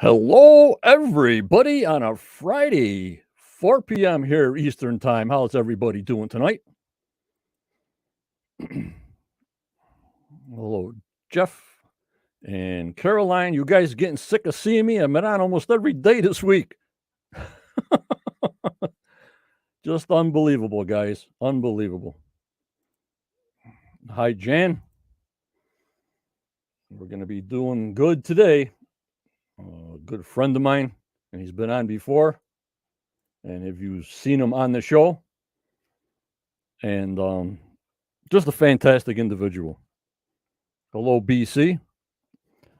Hello, everybody, on a Friday, 4 p.m. here Eastern Time. How's everybody doing tonight? Hello, Jeff and Caroline. You guys getting sick of seeing me? I've been on almost every day this week. Just unbelievable, guys. Unbelievable. Hi, Jan. We're going to be doing good today. A good friend of mine, and he's been on before. And if you've seen him on the show, and just a fantastic individual. Hello, BC.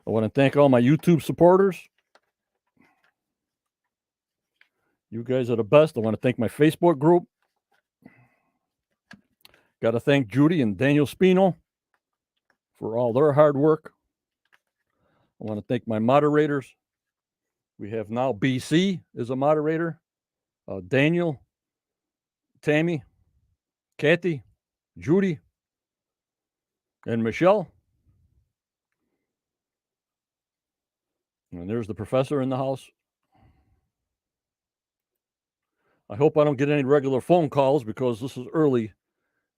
I want to thank all my YouTube supporters. You guys are the best. I want to thank my Facebook group. Got to thank Judy and Daniel Spino for all their hard work. I want to thank my moderators. We have now BC as a moderator, Daniel, Tammy, Kathy, Judy, and Michelle. And there's the professor in the house. I hope I don't get any regular phone calls because this is early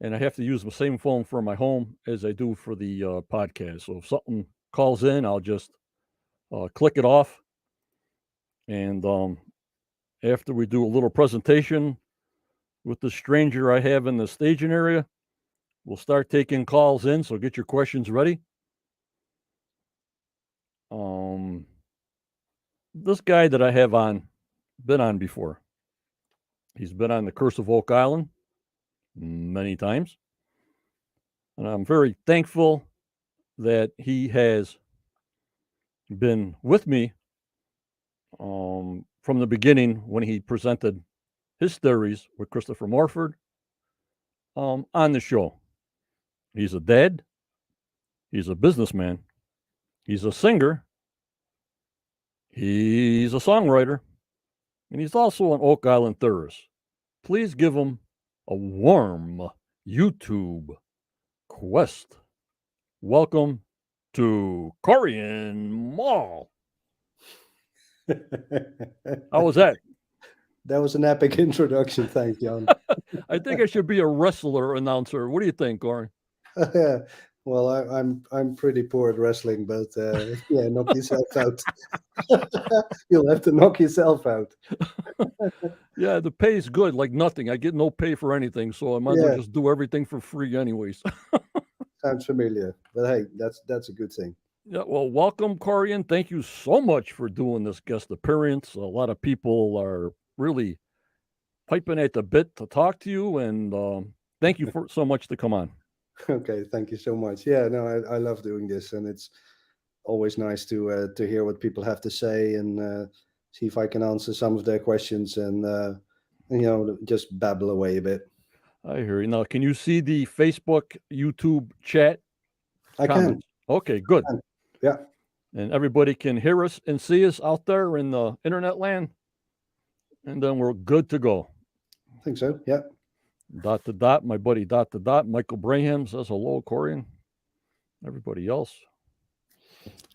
and I have to use the same phone for my home as I do for the podcast. So if something calls in, I'll just click it off. And after we do a little presentation with the stranger I have in the staging area, we'll start taking calls in. So get your questions ready. This guy that I have been on before. He's been on the Curse of Oak Island many times. And I'm very thankful that he has been with me from the beginning when he presented his theories with Christopher Morford on the show. He's a dad. He's a businessman. He's a singer. He's a songwriter. And he's also an Oak Island theorist. Please give him a warm YouTube quest. Welcome to Corjan Mol. How was that? That was an epic introduction. Thanks, John. I think I should be a wrestler announcer. What do you think, Corey? Well, I'm pretty poor at wrestling, but yeah, knock yourself out. You'll have to knock yourself out. Yeah, the pay is good, like nothing. I get no pay for anything, so I might as well just do everything for free anyways. Sounds familiar, but hey, that's a good thing. Yeah, well, welcome, Corjan. Thank you so much for doing this guest appearance. A lot of people are really piping at the bit to talk to you, and thank you for so much to come on. Okay, thank you so much. Yeah, no, I love doing this, and it's always nice to hear what people have to say and see if I can answer some of their questions and just babble away a bit. I hear you. Now, can you see the Facebook, YouTube chat? I comments? can. Okay, good. Yeah. And everybody can hear us and see us out there in the internet land. And then we're good to go. I think so, yeah. Dot to dot, my buddy dot to dot. Michael Braham says hello, Corjan. Everybody else.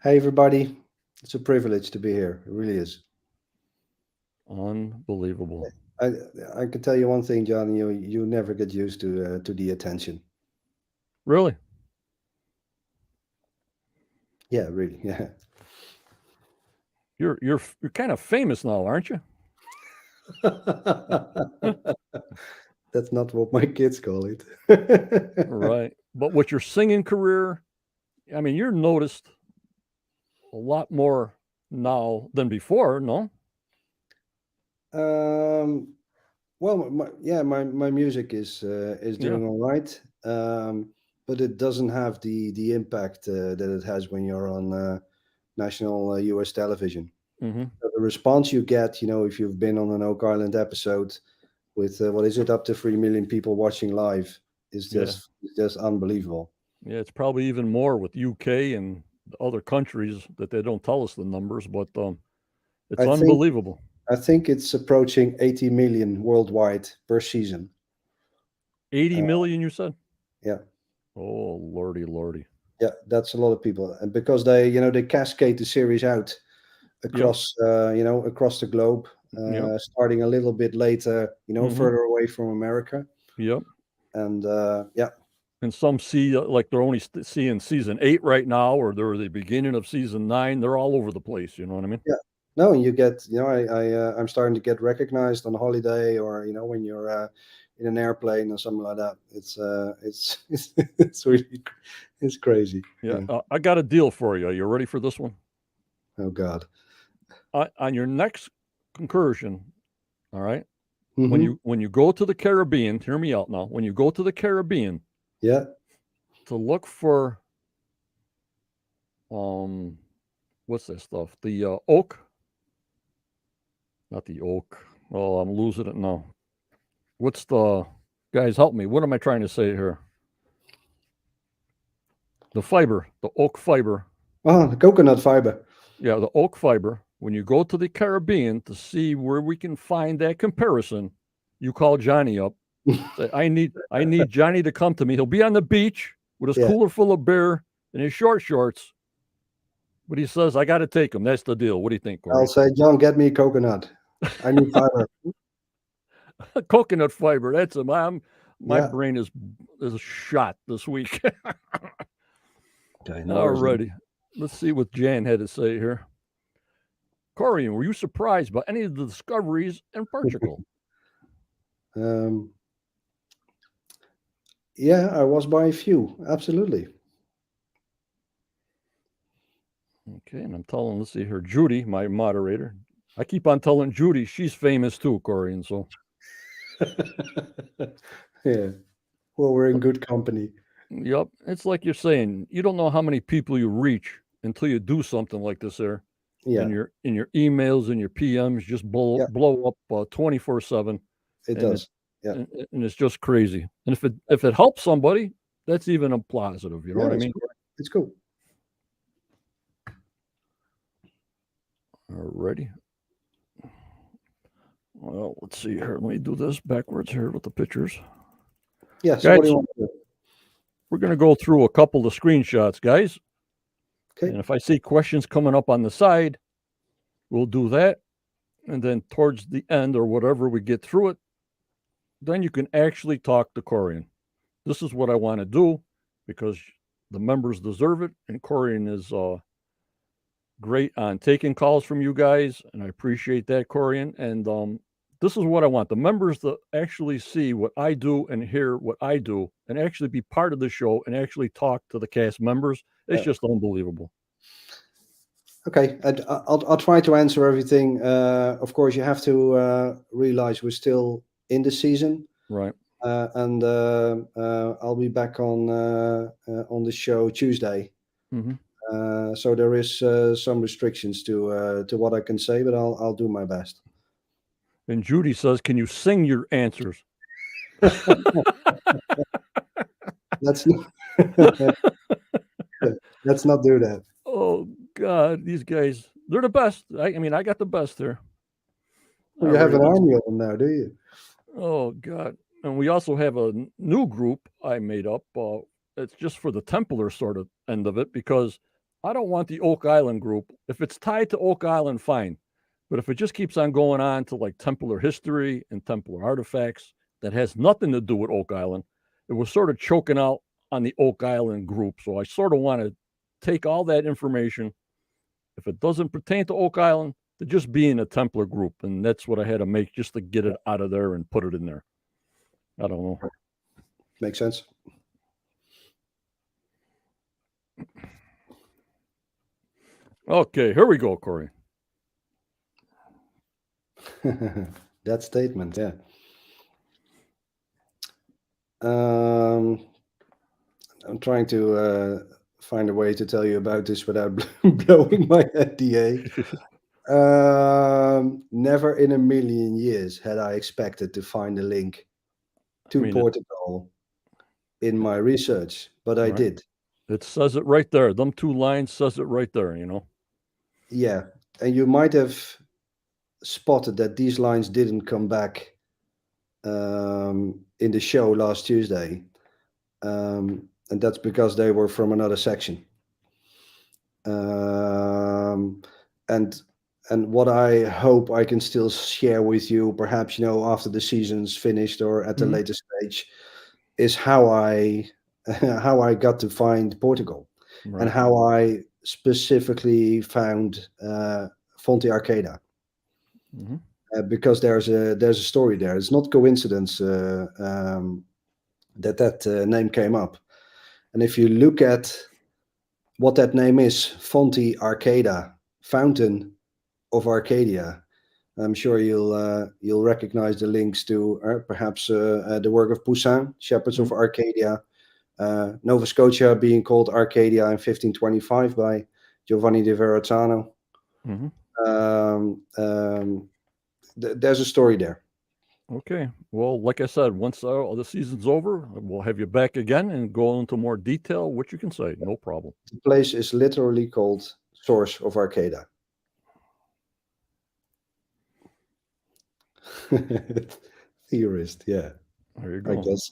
Hey, everybody. It's a privilege to be here. It really is. Unbelievable. I can tell you one thing, John. You never get used to the attention. Really? Yeah, really. Yeah. You're kind of famous now, aren't you? That's not what my kids call it. Right. But with your singing career, I mean, you're noticed a lot more now than before, no? Well, my music is doing all right, but it doesn't have the impact that it has when you're on national US television. Mm-hmm. So the response you get, if you've been on an Oak Island episode with what is it, up to 3 million people watching live, is just unbelievable. Yeah, it's probably even more with UK and other countries that they don't tell us the numbers, but it's unbelievable. I think it's approaching 80 million worldwide per season. 80 million, you said? Yeah. Oh, lordy. Yeah, that's a lot of people, and because they cascade the series out across across the globe, starting a little bit later, further away from America. Yep. And And some see like they're only seeing season 8 right now, or they're the beginning of season 9. They're all over the place. You know what I mean? Yeah. No, you get, I'm starting to get recognized on holiday, or when you're in an airplane or something like that. It's it's really it's crazy. Yeah. I got a deal for you. Are you ready for this one? Oh God. On your next concursion, all right. Mm-hmm. When you go to the Caribbean, hear me out now. When you go to the Caribbean, Yeah. to look for what's that stuff? The oak. Not the oak. Oh, I'm losing it now. What's the guys? Help me. What am I trying to say here? The fiber, the oak fiber. Oh, the coconut fiber. Yeah, the oak fiber. When you go to the Caribbean to see where we can find that comparison, you call Johnny up. Say, I need Johnny to come to me. He'll be on the beach with his cooler full of beer and his short shorts. But he says, I got to take him. That's the deal. What do you think, Corey? I'll say, John, get me coconut. I need fiber. Coconut fiber. That's it. My brain is shot this week. All righty. Let's see what Jan had to say here. Corey, were you surprised by any of the discoveries in Portugal? Yeah, I was by a few. Absolutely. Okay, and I'm telling, let's see here, Judy, my moderator. I keep on telling Judy she's famous too, Corey, and so. Yeah. Well, we're in good company. Yep. It's like you're saying, you don't know how many people you reach until you do something like this there. Yeah. In your emails and your PMs just blow up 24/7. It does. And it's just crazy. And if it helps somebody, that's even a positive. You know what I mean? Cool. It's cool. Alrighty. Well, let's see here. Let me do this backwards here with the pictures. Yeah. So what do you want to do? We're going to go through a couple of screenshots, guys. Okay. And if I see questions coming up on the side, we'll do that. And then towards the end or whatever we get through it, then you can actually talk to Corjan. This is what I want to do because the members deserve it. And Corjan is great on taking calls from you guys. And I appreciate that, Corjan. And this is what I want. The members to actually see what I do and hear what I do and actually be part of the show and actually talk to the cast members. It's just unbelievable. Okay, I'll try to answer everything. Of course, you have to realize we're still in the season, right? And I'll be back on the show Tuesday. Mm-hmm. So there is some restrictions to what I can say, but I'll do my best. And Judy says, "Can you sing your answers?" Let's not do that. Oh God, these guys, they're the best. I mean, I got the best there. Well, you have an army of them now, do you? Oh God. And we also have a new group I made up. It's just for the Templar sort of end of it, because I don't want the Oak Island group. If it's tied to Oak Island, fine. But if it just keeps on going on to like Templar history and Templar artifacts that has nothing to do with Oak Island, it was sort of choking out on the Oak Island group. So I sort of want to take all that information, if it doesn't pertain to Oak Island, to just be in a Templar group. And that's what I had to make just to get it out of there and put it in there. I don't know. Makes sense. Okay, here we go, Corey. That statement, yeah. I'm trying to find a way to tell you about this without blowing my NDA. Never in a million years had I expected to find a link to Portugal in my research, but I did. It says it right there. Them 2 lines says it right there, you know? Yeah, and you might have spotted that these lines didn't come back in the show last Tuesday. And that's because they were from another section. And what I hope I can still share with you, perhaps, after the season's finished or at a Mhm. later stage, is how I how I got to find Portugal, and Right. how I specifically found Fonte Arcada, Mhm. because there's a story there. It's not coincidence that name came up. And if you look at what that name is, Fonte Arcada, Fountain of Arcadia, I'm sure you'll recognize the links to perhaps the work of Poussin, Shepherds of Mhm. Arcadia, Nova Scotia being called Arcadia in 1525 by Giovanni di Verrazzano. Mhm. There's a story there. Okay. Well, like I said, once the season's over, we'll have you back again and go into more detail, what you can say. No problem. The place is literally called Source of Arcada. Theorist, yeah, There you I go. guess.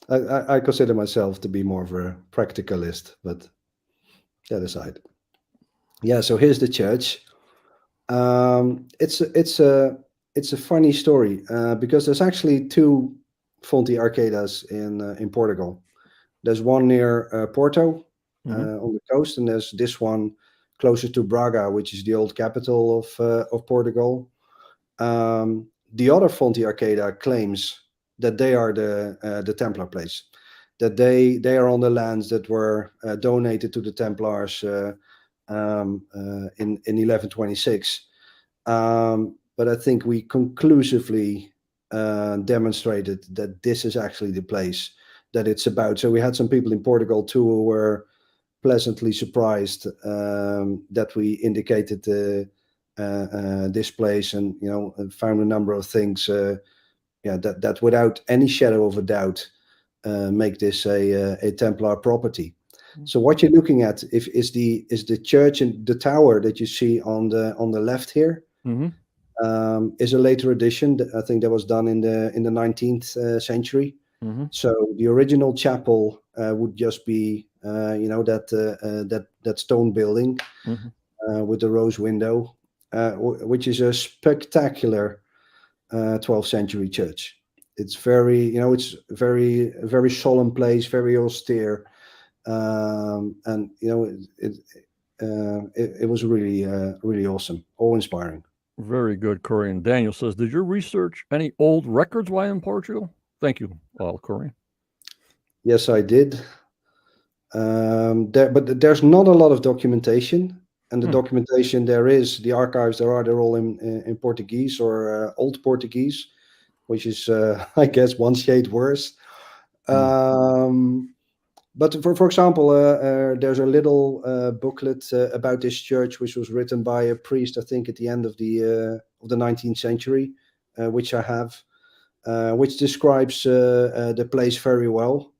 I consider myself to be more of a practicalist, but that aside. Yeah, so here's the church. It's a funny story because there's actually two Fonte Arcadas in Portugal. There's one near Porto Mhm. on the coast, and there's this one closer to Braga, which is the old capital of Portugal. The other Fonte Arcada claims that they are the Templar place, that they are on the lands that were donated to the Templars in 1126. But I think we conclusively demonstrated that this is actually the place that it's about. So we had some people in Portugal too who were pleasantly surprised that we indicated this place, and found a number of things that without any shadow of a doubt make this a Templar property. So what you're looking at is the church and the tower that you see on the left here. Mhm. Is a later addition. I think that was done in the 19th century. Mhm. So the original chapel would just be that stone building Mhm. with the rose window, which is a spectacular 12th century church. It's it's very solemn place, very austere, and it was really really awesome, awe inspiring. Very good, Corey. Daniel says, did you research any old records while in Portugal? Thank you, Corey. Yes, I did. But there's not a lot of documentation, and the Hmm. documentation the archives they're all in Portuguese or Old Portuguese, which is I guess one shade worse. Hmm. But for example, there's a little booklet about this church, which was written by a priest, I think, at the end of the 19th century, which I have, which describes the place very well.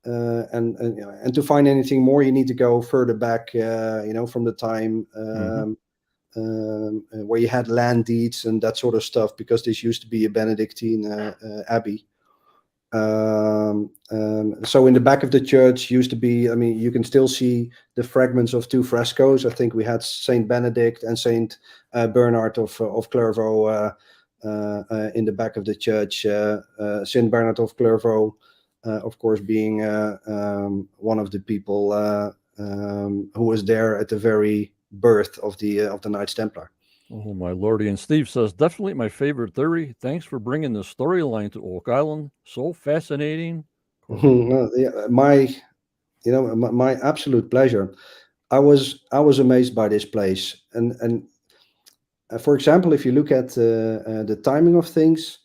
And to find anything more, you need to go further back, from the time Hmm. where you had land deeds and that sort of stuff, because this used to be a Benedictine abbey. So in the back of the church used to be, I mean, you can still see the fragments of two frescoes. I think we had Saint Benedict and Saint Bernard of Clairvaux in the back of the church. Saint Bernard of Clairvaux, of course, being one of the people who was there at the very birth of the Knights Templar. Oh, my lordy. And Steve says, definitely my favorite theory. Thanks for bringing the storyline to Oak Island. So fascinating. Corey. Yeah, my absolute pleasure. I was amazed by this place, and for example, if you look at the timing of things,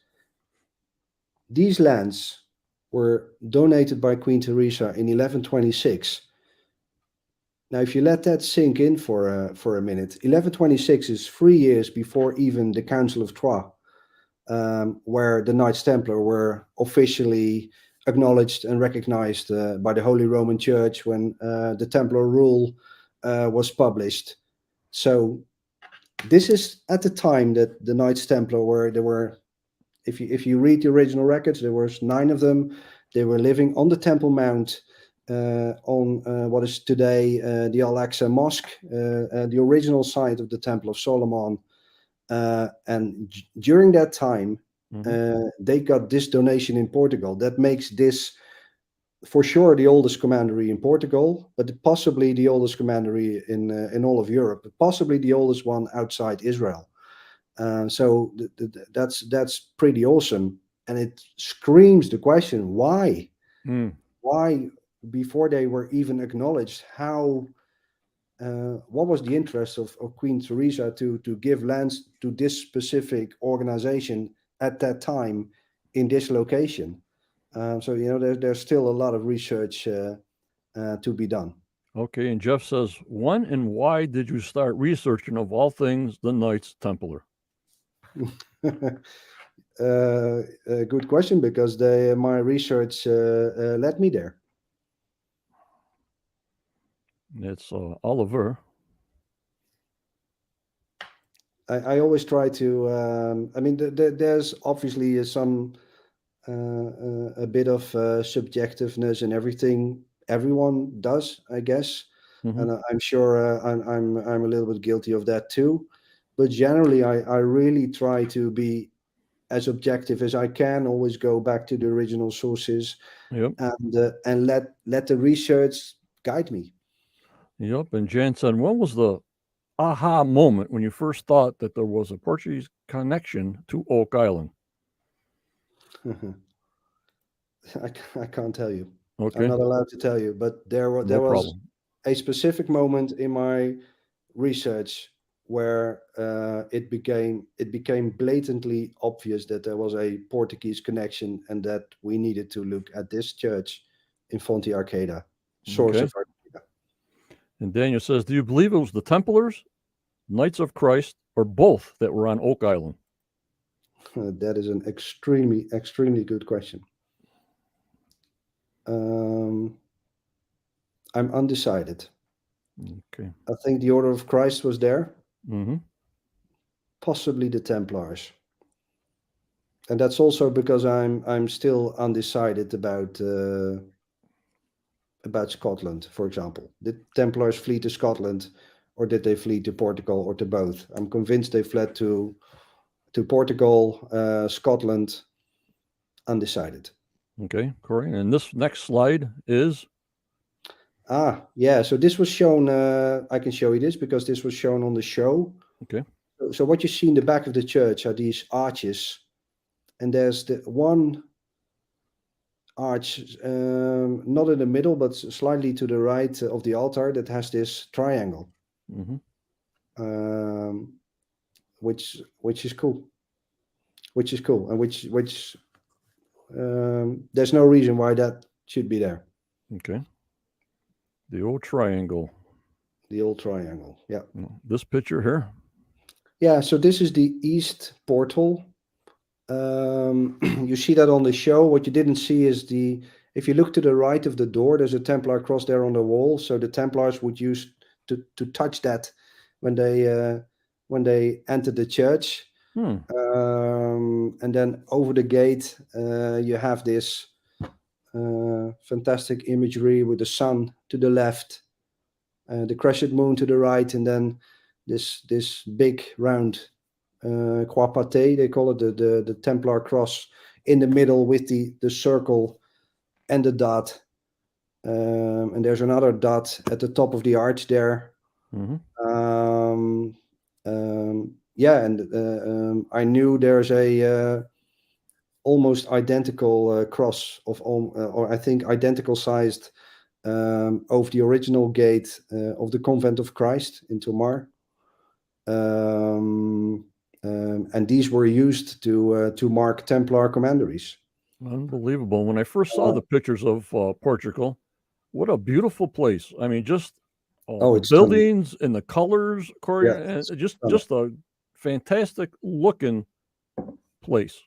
these lands were donated by Queen Teresa in 1126. Now, if you let that sink in for a minute, 1126 is 3 years before even the Council of Troyes, where the Knights Templar were officially acknowledged and recognized by the Holy Roman Church when the Templar rule was published. So this is at the time that the Knights Templar were, if you read the original records, there was 9 of them. They were living on the Temple Mount. on what is today the Al-Aqsa Mosque, the original site of the Temple of Solomon. And during that time, they got this donation in Portugal. That makes this, for sure, the oldest commandery in Portugal, but possibly the oldest commandery in all of Europe, possibly the oldest one outside Israel. So that's pretty awesome, and it screams the question: why? Why, before they were even acknowledged, how? What was the interest of Queen Teresa to give lands to this specific organization at that time in this location? So there's still a lot of research to be done. Okay, and Jeff says, when and why did you start researching, of all things, the Knights Templar? A good question, because my research led me there. It's Oliver. I always try to. I mean, there's obviously a bit of subjectiveness in everything everyone does, I guess, and I'm sure I'm a little bit guilty of that too. But generally, I really try to be as objective as I can. Always go back to the original sources, and let the research guide me. Yep. And Jan said, when was the aha moment when you first thought that there was a Portuguese connection to Oak Island? I can't tell you. Okay. I'm not allowed to tell you, but there was a specific moment in my research where it became blatantly obvious that there was a Portuguese connection, and that we needed to look at this church in Fonte Arcata, source of Arcata. And Daniel says, do you believe it was the Templars, Knights of Christ, or both that were on Oak Island? That is an extremely, extremely good question. I'm undecided. Okay. I think the Order of Christ was there. Possibly the Templars. And that's also because I'm still undecided about Scotland, for example. Did Templars flee to Scotland, or did they flee to Portugal, or to both? I'm convinced they fled to Portugal, Scotland, undecided. Okay, Corey. And this next slide is? Yeah. So this was shown, I can show you this because this was shown on the show. Okay. So what you see in the back of the church are these arches. And there's the one arch, not in the middle, but slightly to the right of the altar, that has this triangle, which is cool. And which there's no reason why that should be there. Okay. The old triangle. The old triangle, yeah. This picture here? Yeah, so this is the east portal. You see that on the show. What you didn't see is if you look to the right of the door, there's a Templar cross there on the wall. So the Templars would use to touch that when they entered the church. And then over the gate, you have this fantastic imagery with the sun to the left, the crescent moon to the right, and then this big round croix pâté, they call it, the Templar cross in the middle with the circle and the dot. And there's another dot at the top of the arch there. Yeah, and I knew there's a almost identical cross or I think identical sized over the original gate of the Convent of Christ in Tomar. And these were used to mark Templar commanderies. Unbelievable. When I first saw the pictures of Portugal, what a beautiful place. I mean, just the buildings stunning. And the colors, Corey, and just a fantastic looking place.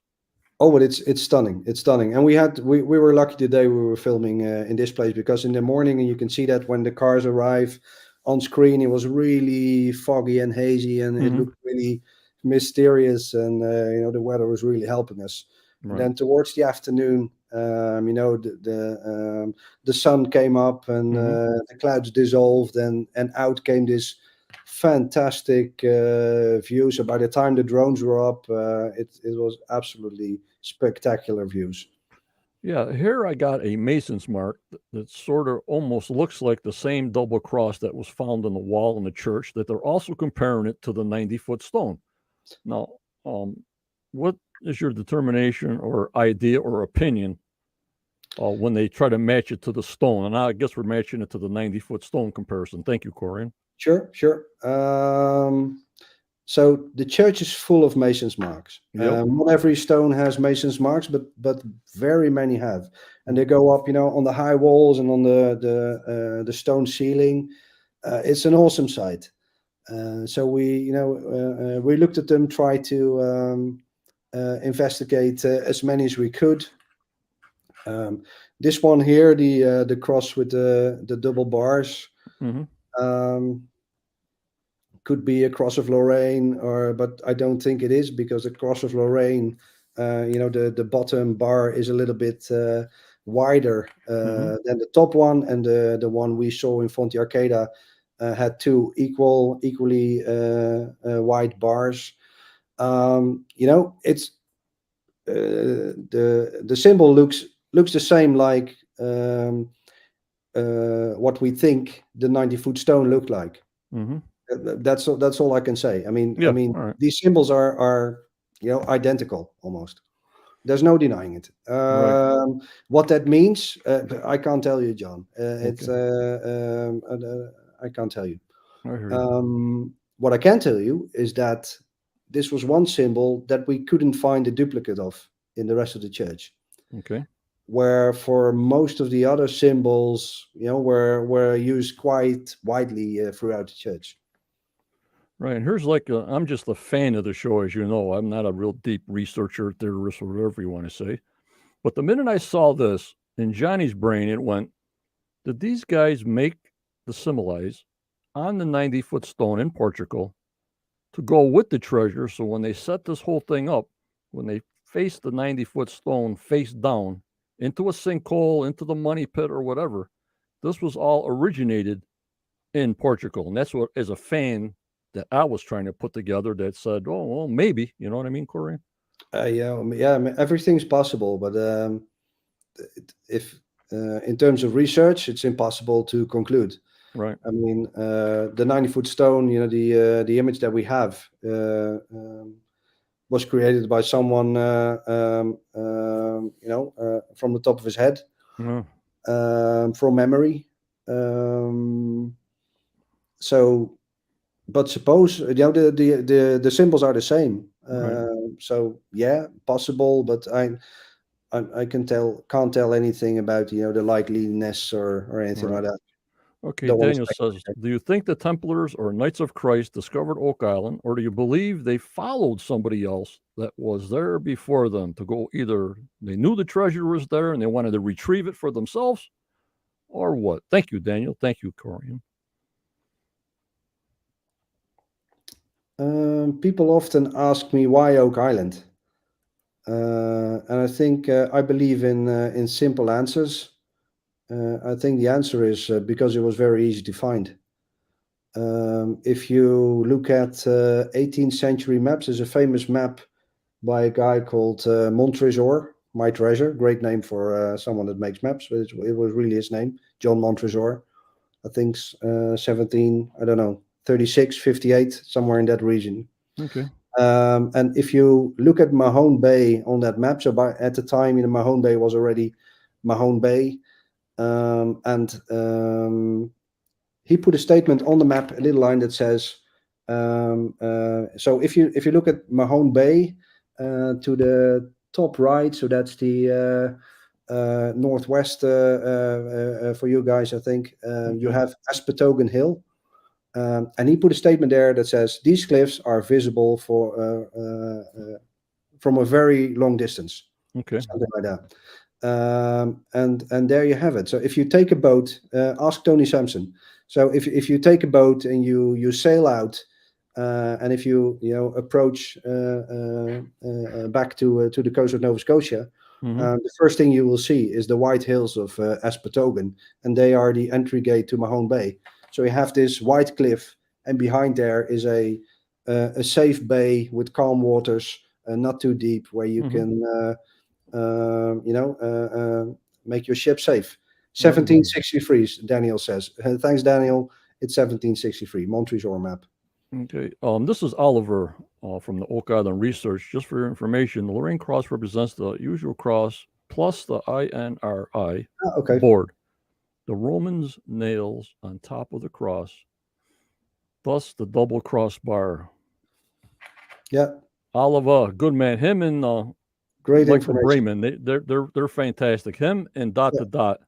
Oh, but it's stunning. It's stunning. And we were lucky today we were filming in this place, because in the morning, and you can see that when the cars arrive on screen, it was really foggy and hazy, and it looked really mysterious, and the weather was really helping us. Right. And then towards the afternoon, The sun came up and the clouds dissolved, and out came this fantastic view. So by the time the drones were up, it was absolutely spectacular views. Yeah, here I got a mason's mark that sort of almost looks like the same double cross that was found on the wall in the church, that they're also comparing it to the 90-foot stone. Now, what is your determination or idea or opinion when they try to match it to the stone? And I guess we're matching it to the 90-foot stone comparison. Thank you, Corjan. Sure. So the church is full of mason's marks. Yep. Not every stone has mason's marks, but very many have, and they go up, on the high walls and on the stone ceiling. It's an awesome sight. So we looked at them, tried to investigate as many as we could. This one here, the cross with the double bars. Could be a cross of Lorraine, but I don't think it is, because the cross of Lorraine, the bottom bar is a little bit wider than the top one, and the one we saw in Fonte Arcada had two equally wide bars. It's the symbol looks the same like what we think the 90-foot stone looked like. That's all I can say. I mean, right. These symbols are identical almost. There's no denying it. Right. What that means, I can't tell you, John. It's I can't tell you. I hear you. What I can tell you is that this was one symbol that we couldn't find a duplicate of in the rest of the church. Okay. Where for most of the other symbols, were used quite widely throughout the church. Right. And here's I'm just a fan of the show, as you know. I'm not a real deep researcher, theorist, or whatever you want to say. But the minute I saw this, in Johnny's brain, it went, did these guys make the symbols on the 90-foot stone in Portugal to go with the treasure? So when they set this whole thing up, when they faced the 90-foot stone face down into a sinkhole, into the money pit or whatever, this was all originated in Portugal. And that's what, as a fan, that I was trying to put together, that said, oh, well, maybe, you know what I mean, Corey? Yeah, I mean, everything's possible, but if in terms of research, it's impossible to conclude. Right. I mean, the 90-foot stone, the image that we have was created by someone, from the top of his head, from memory. But suppose the symbols are the same. Right. So yeah, possible, but I can't tell anything about the likeliness or anything like that. Okay, Daniel says, do you think the Templars or Knights of Christ discovered Oak Island, or do you believe they followed somebody else that was there before them to go, either they knew the treasure was there and they wanted to retrieve it for themselves, or what? Thank you, Daniel. Thank you, Corjan. People often ask me why Oak Island, and I think I believe in simple answers. I think the answer is because it was very easy to find. If you look at 18th century maps, there's a famous map by a guy called Montresor, My Treasure, great name for someone that makes maps, but it was really his name, John Montresor. I think 36, 58, somewhere in that region. Okay. And if you look at Mahone Bay on that map, so at the time, Mahone Bay was already Mahone Bay. He put a statement on the map, a little line that says, so if you look at Mahone Bay to the top right, so that's the northwest for you guys, I think, you have Aspetogan Hill. And he put a statement there that says, these cliffs are visible from a very long distance. Okay. Something like that. And there you have it. So if you take a boat, ask Tony Sampson. So if you take a boat and you sail out, and if you approach back to the coast of Nova Scotia, The first thing you will see is the white hills of Espetogen, and they are the entry gate to Mahone Bay. So you have this white cliff, and behind there is a safe bay with calm waters, not too deep, where you can make your ship safe. 1763, Daniel says. Thanks, Daniel. It's 1763, Montresor map. Okay. This is Oliver from the Oak Island Research. Just for your information, the Lorraine Cross represents the usual cross plus the INRI board. The Romans' nails on top of the cross, plus the double crossbar. Yeah. Oliver, good man. Him and great Michael information. Brayman, they're fantastic. Him and Dot to Dot.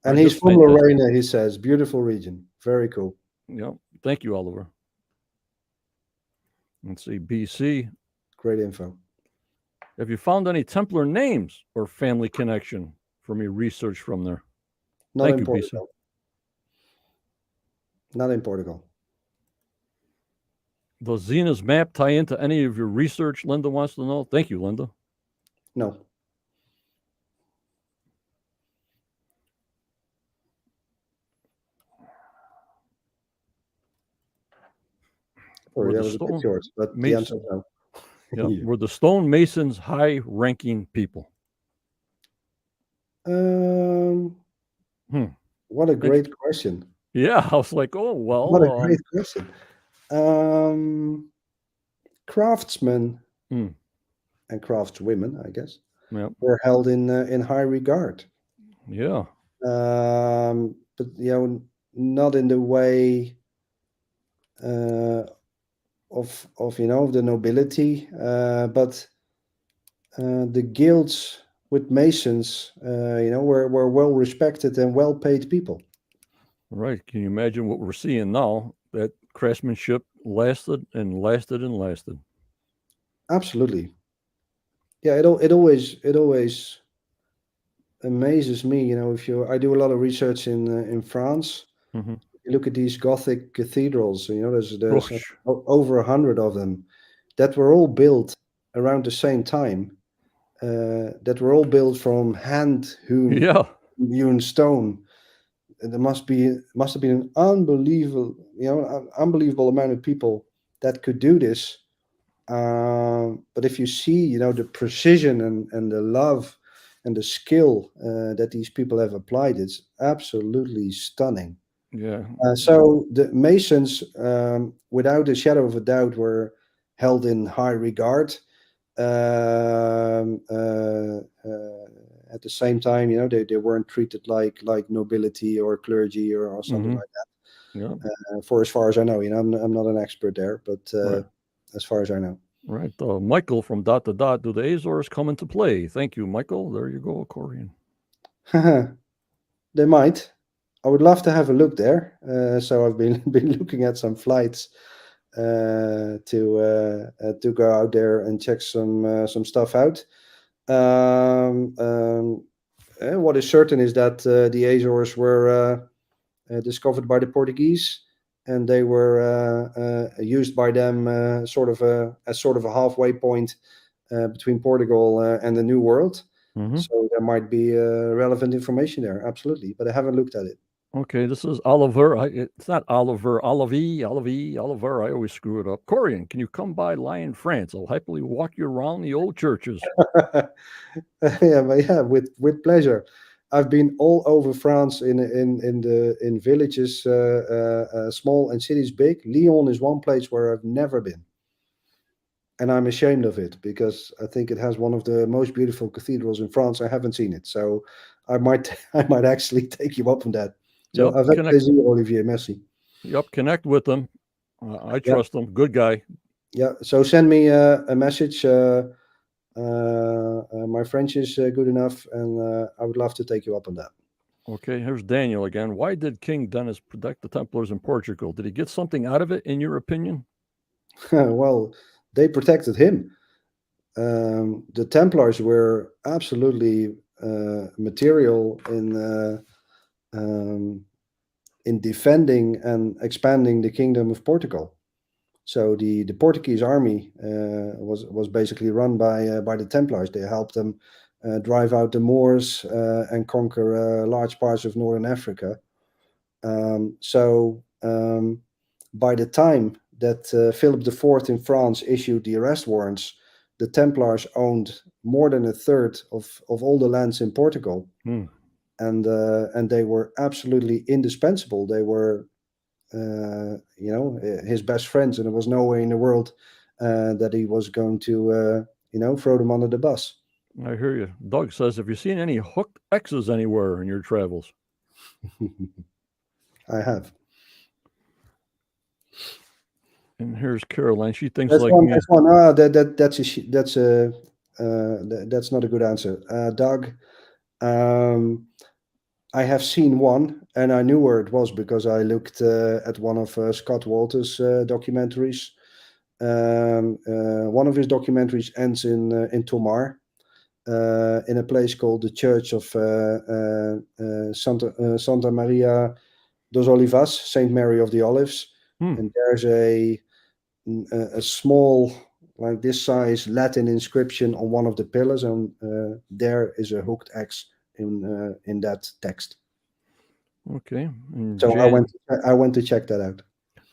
And he's from Lorraine, he says. Beautiful region. Very cool. Yeah. Thank you, Oliver. Let's see, BC. Great info. Have you found any Templar names or family connection from your research from there? Not in Portugal. Not in Portugal. Does Zena's map tie into any of your research? Linda wants to know. Thank you, Linda. No. Sorry, that was a bit short, but the answer is no. Yeah. Were the stonemasons high-ranking people? What a great question. Yeah, I was like, oh, well. What a great question. Craftsmen and craftswomen, I guess, were held in high regard. Yeah. But, not in the way of the nobility, but the guilds with masons, were well respected and well paid people. Right. Can you imagine what we're seeing now? That craftsmanship lasted and lasted and lasted. Absolutely. Yeah, it always amazes me. I do a lot of research in France. Mm-hmm. You look at these Gothic cathedrals. There's over 100 of them that were all built around the same time. That were all built from hand hewn stone. And there must have been an unbelievable amount of people that could do this. But if you see, the precision and the love and the skill that these people have applied, it's absolutely stunning. Yeah. So the masons, without a shadow of a doubt, were held in high regard. At the same time, they weren't treated like nobility or clergy or something like that. Yeah. For as far as I know, I'm not an expert there, but as far as I know. Right. Michael from Dot to Dot. Do the Azores come into play? Thank you, Michael. There you go, Corjan. They might. I would love to have a look there. So I've been looking at some flights to go out there and check some stuff out. What is certain is that the Azores were discovered by the Portuguese, and they were used by them as sort of a halfway point between Portugal and the New World. Mm-hmm. So there might be relevant information there, absolutely, but I haven't looked at it. Okay, this is Oliver. It's not Oliver. Oliver. I always screw it up. Corjan, can you come by Lyon, France? I'll happily walk you around the old churches. Yeah, with pleasure. I've been all over France in villages, small and cities big. Lyon is one place where I've never been, and I'm ashamed of it because I think it has one of the most beautiful cathedrals in France. I haven't seen it, so I might actually take you up on that. So avec plaisir, Olivier. Merci. Yep, connect with them. I trust him. Good guy. Yeah. So send me a message. My French is good enough, and I would love to take you up on that. Okay, here's Daniel again. Why did King Dennis protect the Templars in Portugal? Did he get something out of it, in your opinion? Well, they protected him. The Templars were absolutely material in defending and expanding the Kingdom of Portugal. So the Portuguese army was basically run by the Templars. They helped them drive out the Moors, and conquer large parts of northern Africa. So by the time that Philip IV in France issued the arrest warrants, the Templars owned more than a third of all the lands in Portugal. And they were absolutely indispensable. They were, his best friends, and there was no way in the world that he was going to, throw them under the bus. I hear you. Doug says, have you seen any hooked X's anywhere in your travels? I have. And here's Caroline. She thinks That's like one. me. That's one. That's not a good answer, Doug. I have seen one, and I knew where it was because I looked at one of Scott Walter's documentaries. One of his documentaries ends in Tomar, in a place called the Church of Santa Maria dos Olivas, Saint Mary of the Olives, and there's a small, like this size, Latin inscription on one of the pillars, and there is a hooked X in that text. Okay. And So Jan, I went to check that out.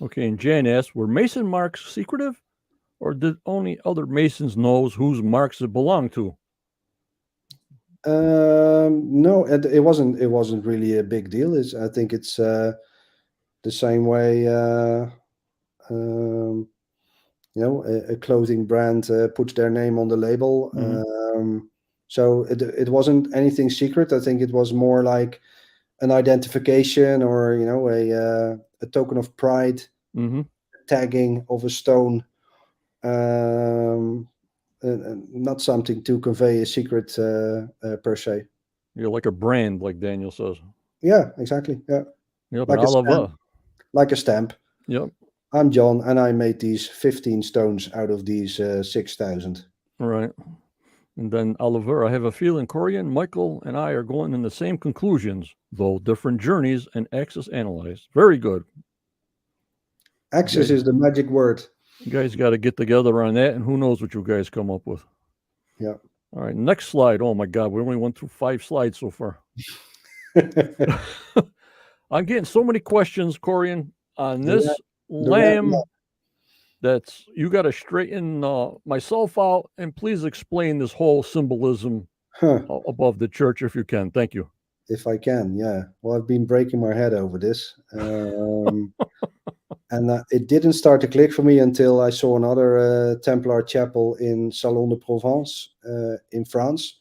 Okay, and Jan asked, were Mason marks secretive, or did only other Masons know whose marks it belonged to? No, it wasn't. It wasn't really a big deal. I think it's the same way. A clothing brand puts their name on the label. So it wasn't anything secret. I think it was more like an identification, or a token of pride, tagging of a stone. Not something to convey a secret per se. You're like a brand, like Daniel says. Yeah, exactly. Yeah. Yep, Like an Oliver. Like a stamp. Yep. I'm John, and I made these 15 stones out of these 6,000. Right. And then Oliver, I have a feeling Corjan, Michael, and I are going in the same conclusions, though different journeys and axis analyzed. Very good. Axis is the magic word. You guys got to get together on that, and who knows what you guys come up with. Yeah. All right, next slide. Oh my God, we only went through 5 slides so far. I'm getting so many questions, Corjan, on this lamb. That's, you got to straighten myself out, and please explain this whole symbolism above the church if you can. Thank you. If I can, yeah. Well, I've been breaking my head over this. And it didn't start to click for me until I saw another Templar chapel in Salon de Provence in France,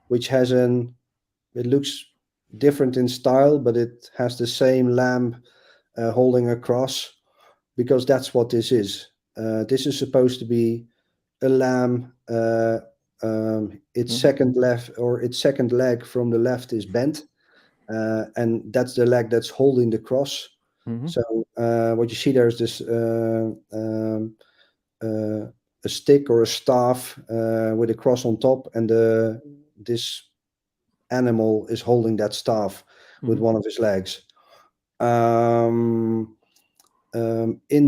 which has it looks different in style, but it has the same lamb holding a cross, because that's what this is. This is supposed to be a lamb. Its second leg from the left is bent, and that's the leg that's holding the cross. So what you see there is this a stick or a staff with a cross on top, and this animal is holding that staff with one of his legs. In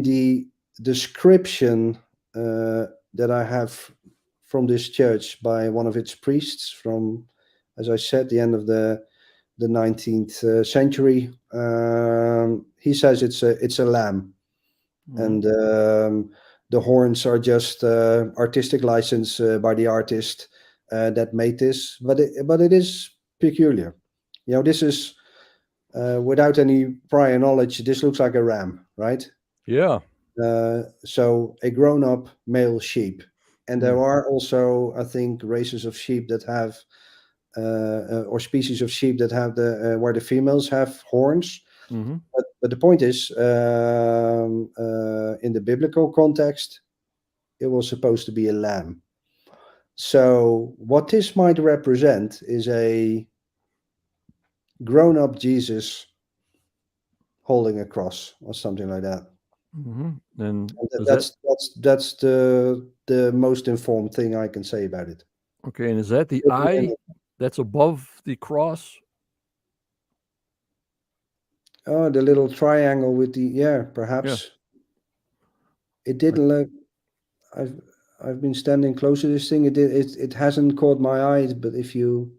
the description that I have from this church by one of its priests from, as I said, the end of the 19th century, he says it's a lamb, and the horns are just artistic license by the artist that made this, but it is peculiar. This is without any prior knowledge, this looks like a ram, right? Yeah. So a grown-up male sheep, and there are also, I think, races of sheep that have or species of sheep that have where the females have horns. But the point is, in the biblical context, it was supposed to be a lamb. So what this might represent is a grown-up Jesus holding a cross or something like that. And that's the most informed thing I can say about it. Okay, and is that the eye that's above the cross? Oh, the little triangle with the perhaps. Yeah. It didn't look. I've been standing close to this thing. It hasn't caught my eye, but if you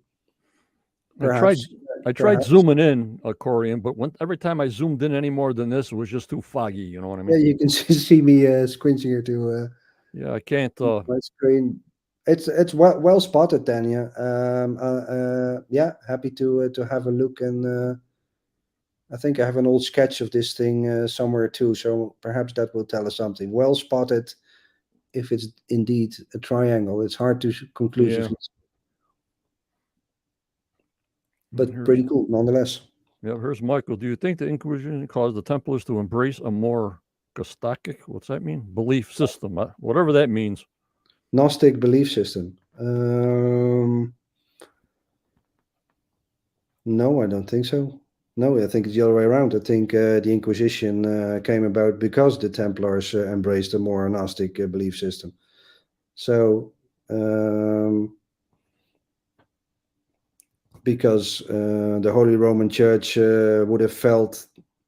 perhaps I tried zooming in, Corjan, but every time I zoomed in any more than this, it was just too foggy. You know what I mean? Yeah, you can see me squinching here to Yeah, I can't. my screen. It's well spotted, Tanya. Yeah, happy to have a look, and I think I have an old sketch of this thing somewhere too, so perhaps that will tell us something. Well spotted. If it's indeed a triangle, it's hard to conclusively, but pretty cool nonetheless. Yeah, here's Michael. Do you think the Inquisition caused the Templars to embrace a more Gnostic, what's that mean? Belief system, whatever that means. Gnostic belief system. No, I don't think so. No, I think it's the other way around. I think the Inquisition came about because the Templars embraced a more Gnostic belief system. So, because the Holy Roman Church would have felt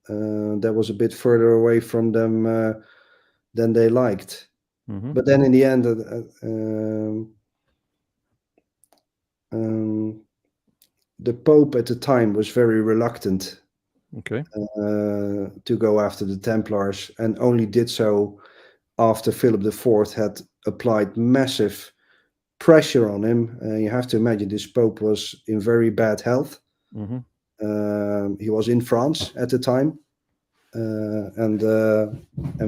that was a bit further away from them than they liked. Mm-hmm. But then in the end, the Pope at the time was very reluctant to go after the Templars, and only did so after Philip IV had applied massive pressure on him. You have to imagine this Pope was in very bad health. Mm-hmm. He was in France at the time, and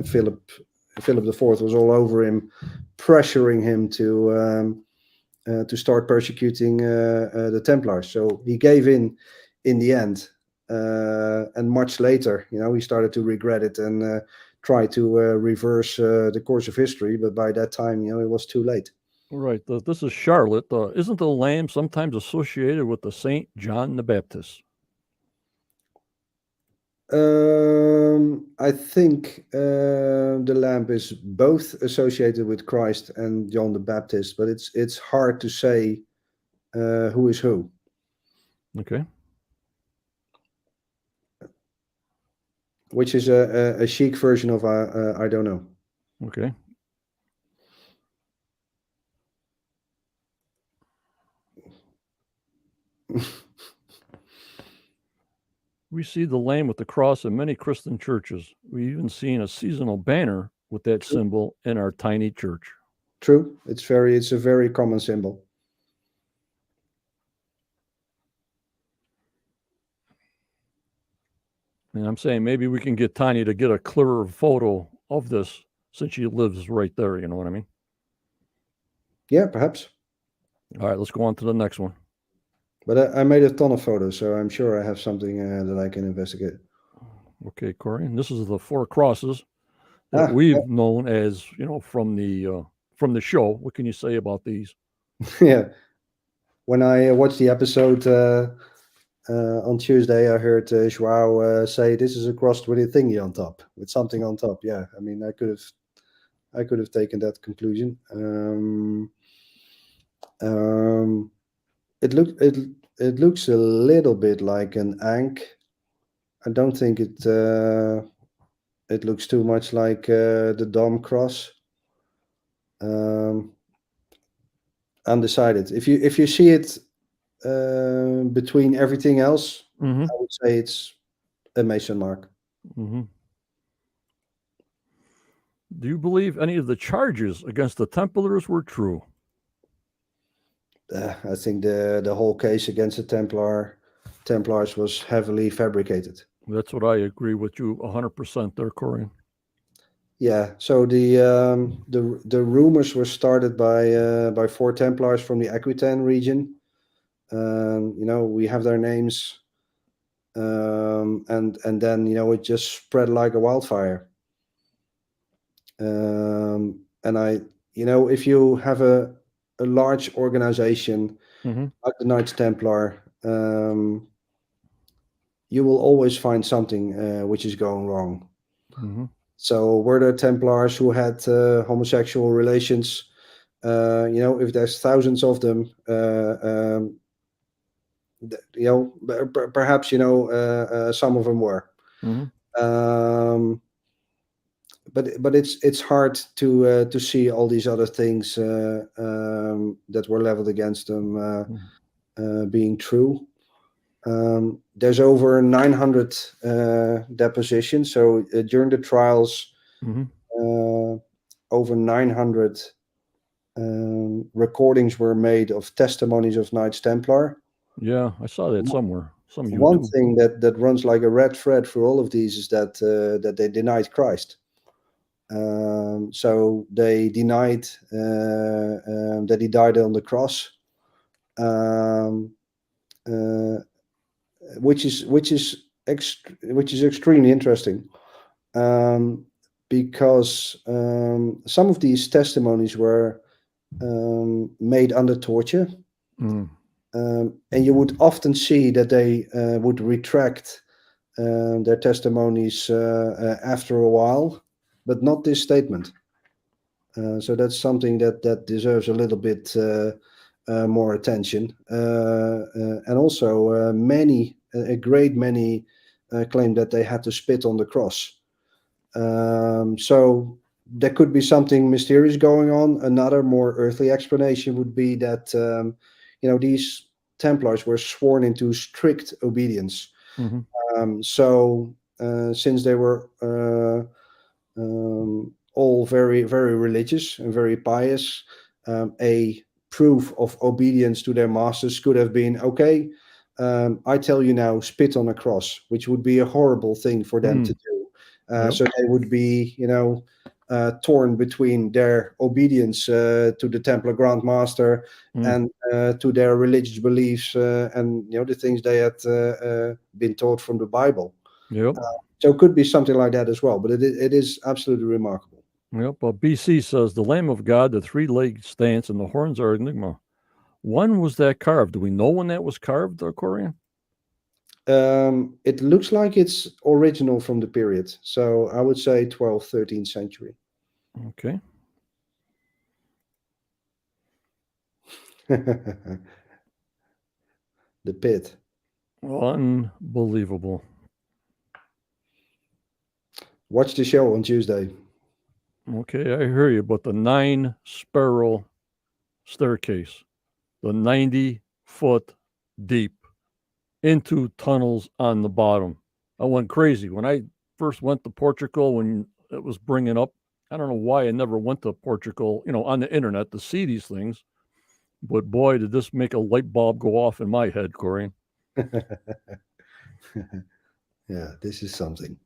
Philip IV was all over him, pressuring him to start persecuting the Templars. So he gave in the end, and much later, he started to regret it and try to reverse the course of history. But by that time, it was too late. Right. This is Charlotte. Isn't the lamb sometimes associated with the Saint John the Baptist? I think the lamb is both associated with Christ and John the Baptist, but it's hard to say who is who. Okay. Which is a chic version of I don't know. Okay. We see the lamb with the cross in many Christian churches. We've even seen a seasonal banner with that symbol in our tiny church. True. It's a very common symbol. And I'm saying maybe we can get Tanya to get a clearer photo of this since she lives right there. You know what I mean? Yeah, perhaps. All right, let's go on to the next one. But I made a ton of photos, so I'm sure I have something that I can investigate. Okay, Corey. And this is the four crosses that we've known as, from the show. What can you say about these? Yeah. When I watched the episode on Tuesday, I heard Joao say, "This is a cross with a thingy on top, with something on top." Yeah, I mean, I could have taken that conclusion. It looks a little bit like an ankh. I don't think it looks too much like the Dom cross. Undecided. If you see it between everything else, Mm-hmm. I would say it's a Mason mark. Mm-hmm. Do you believe any of the charges against the Templars were true? I think the whole case against the Templars was heavily fabricated. That's what I agree with you 100% there, Corey. Yeah. So the rumors were started by four Templars from the Aquitaine region. We have their names, and then it just spread like a wildfire. And if you have a large organization like the Knights Templar, you will always find something which is going wrong. Mm-hmm. So were there Templars who had homosexual relations? If there's thousands of them, perhaps some of them were. Mm-hmm. but it's hard to see all these other things that were leveled against them being true. There's over 900 depositions. So during the trials, over 900 recordings were made of testimonies of Knights Templar. Yeah, I saw that somewhere. Some YouTube. One thing that runs like a red thread through all of these is that they denied Christ. So they denied that he died on the cross, which is extremely interesting, because some of these testimonies were made under torture. And you would often see that they would retract their testimonies after a while, but not this statement. So that's something that deserves a little bit more attention. And also a great many claim that they had to spit on the cross. So there could be something mysterious going on. Another more earthly explanation would be that these Templars were sworn into strict obedience. So since they were all very, very religious and very pious, a proof of obedience to their masters could have been, okay, I tell you now, spit on a cross, which would be a horrible thing for them to do. So they would be, torn between their obedience to the Templar Grand Master and to their religious beliefs and the things they had been taught from the Bible. So it could be something like that as well, but it is absolutely remarkable. Yep. Well, BC says the Lamb of God, the three-legged stance, and the horns are enigma. When was that carved? Do we know when that was carved, Corjan? It looks like it's original from the period. So I would say 12th, 13th century. Okay. The pit. Unbelievable. Watch the show on Tuesday. Okay, I hear you, but the 9-spiral staircase, the 90-foot deep into tunnels on the bottom. I went crazy. When I first went to Portugal, when it was bringing up, I don't know why I never went to Portugal, on the internet to see these things. But boy, did this make a light bulb go off in my head, Corey. Yeah, this is something.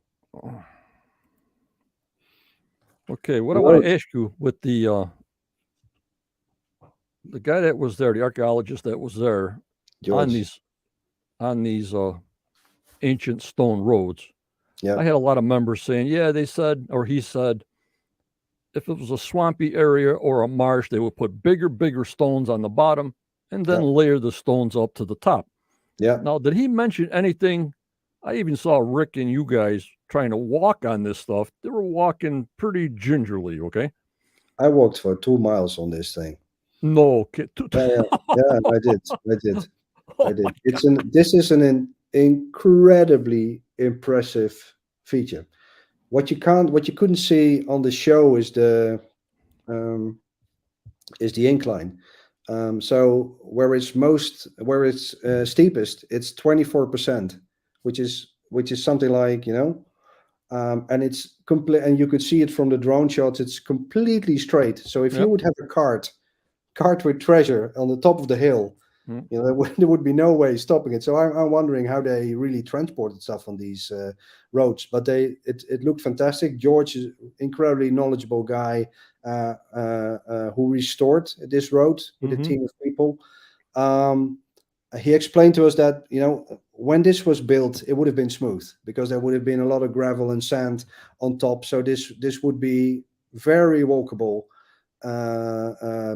Okay, what I want to ask you with the guy that was there, the archaeologist that was there George. on these ancient stone roads. Yeah. I had a lot of members saying, yeah, they said, or he said, if it was a swampy area or a marsh, they would put bigger stones on the bottom and then layer the stones up to the top. Yeah. Now, did he mention anything? I even saw Rick and you guys trying to walk on this stuff. They were walking pretty gingerly, okay? I walked for 2 miles on this thing. No, yeah, I did. This is an incredibly impressive feature. What you couldn't see on the show is the incline. So where it's steepest, it's 24%, which is something like, and it's complete, and you could see it from the drone shots. It's completely straight. So if you would have a cart with treasure on the top of the hill, there would be no way stopping it. So I'm wondering how they really transported stuff on these roads. But it looked fantastic. George is an incredibly knowledgeable guy who restored this road with a team of people. He explained to us that when this was built, it would have been smooth because there would have been a lot of gravel and sand on top. So this would be very walkable.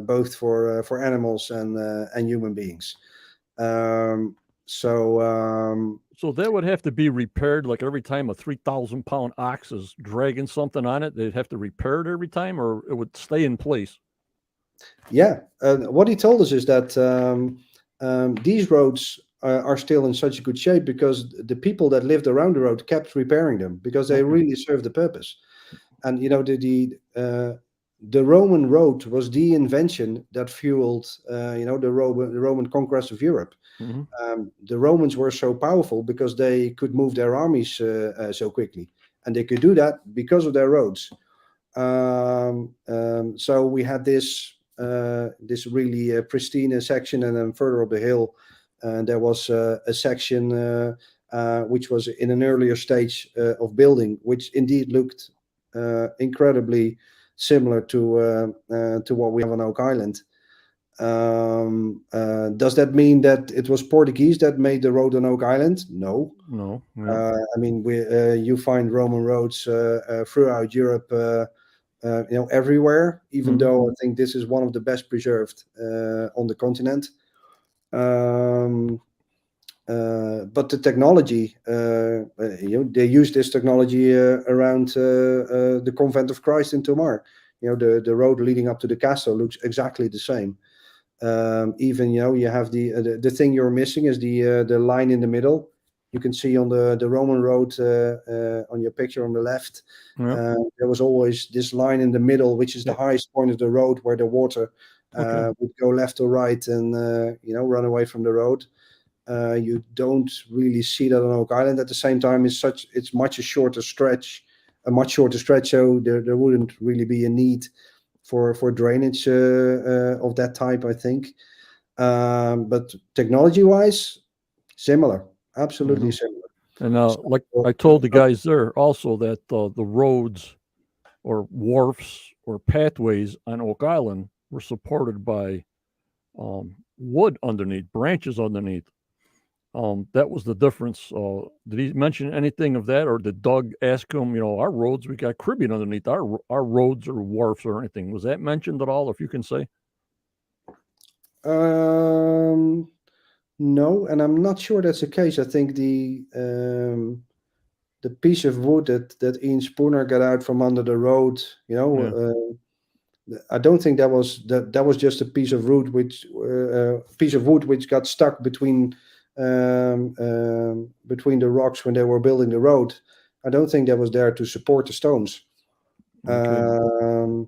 Both for animals and human beings. So that would have to be repaired, like every time a 3,000-pound ox is dragging something on it, they'd have to repair it every time, or it would stay in place. Yeah, what he told us is that these roads are still in such a good shape because the people that lived around the road kept repairing them because they really served the purpose. and the Roman road was the invention that fueled the Roman conquest of Europe. Hmm. The Romans were so powerful because they could move their armies so quickly, and they could do that because of their roads. So we had this really pristine section, and then further up the hill, there was a section which was in an earlier stage of building, which indeed looked incredibly similar to what we have on Oak Island. Does that mean that it was Portuguese that made the road on Oak Island? No. No. Yeah. I mean, you find Roman roads throughout Europe, everywhere. Even Mhm. though I think this is one of the best preserved on the continent. But the technology, they use this technology around the Convent of Christ in Tomar. The road leading up to the castle looks exactly the same. Even you have the thing you're missing is the line in the middle. You can see on the Roman road on your picture on the left. Yeah. There was always this line in the middle, which is the Yeah. highest point of the road, where the water Okay. would go left or right and run away from the road. You don't really see that on Oak Island. At the same time, it's much a shorter stretch, so there wouldn't really be a need for drainage of that type, I think. But technology-wise, similar, absolutely Yeah. similar. And So, like I told the guys there also that the roads or wharfs or pathways on Oak Island were supported by wood underneath, branches underneath. That was the difference. Did he mention anything of that, or did Doug ask him? Our roads, we got cribbing underneath our roads or wharfs or anything. Was that mentioned at all? If you can say. no, and I'm not sure that's the case. I think the piece of wood that Ian Spooner got out from under the road, Yeah. I don't think that was just a piece of wood which got stuck between the rocks when they were building the road. I don't think that was there to support the stones. Okay.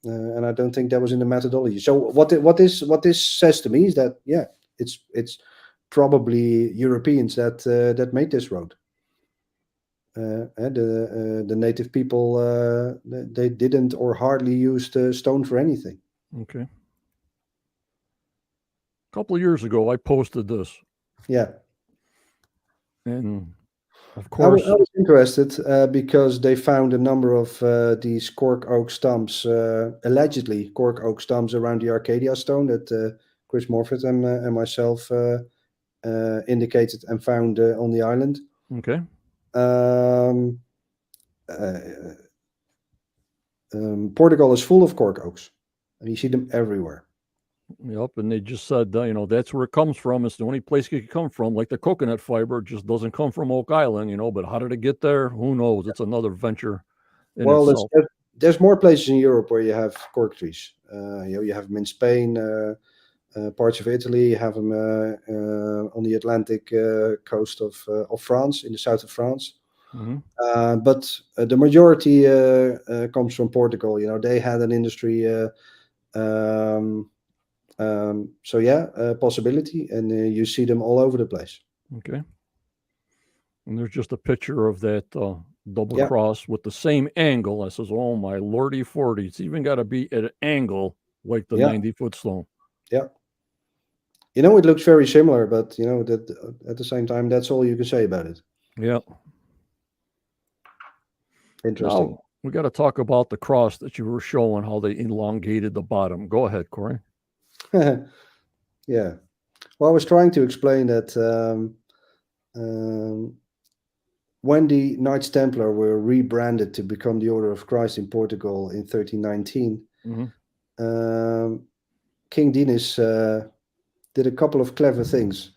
And I don't think that was in the methodology. So what this says to me is that it's probably Europeans that made this road. And the native people they didn't or hardly used stone for anything. Okay. A couple of years ago, I posted this, Yeah, and of I course, was interested because they found a number of these cork oak stumps, allegedly cork oak stumps around the Arcadia stone that Chris Morfitt and myself indicated and found on the island. okay. Um, Portugal is full of cork oaks, and you see them everywhere. Yep, and they just said, that's where it comes from. It's the only place it could come from. Like the coconut fiber just doesn't come from Oak Island, but how did it get there? Who knows? It's another venture in Well, itself. there's more places in Europe where you have cork trees. You have them in Spain, parts of Italy. You have them on the Atlantic coast of France, in the south of France. Hmm. But the majority comes from Portugal. They had an industry. So yeah, possibility, and you see them all over the place. Okay. And there's just a picture of that double Yeah, cross with the same angle. I says, oh my lordy 40. It's even got to be at an angle like the yeah, 90-foot stone. yeah. It looks very similar, but that at the same time, that's all you can say about it. Yeah. Interesting. Now we got to talk about the cross that you were showing, how they elongated the bottom. Go ahead, Corey. Yeah. Well, I was trying to explain that when the Knights Templar were rebranded to become the Order of Christ in Portugal in 1319, Mm-hmm. King Dinis did a couple of clever things.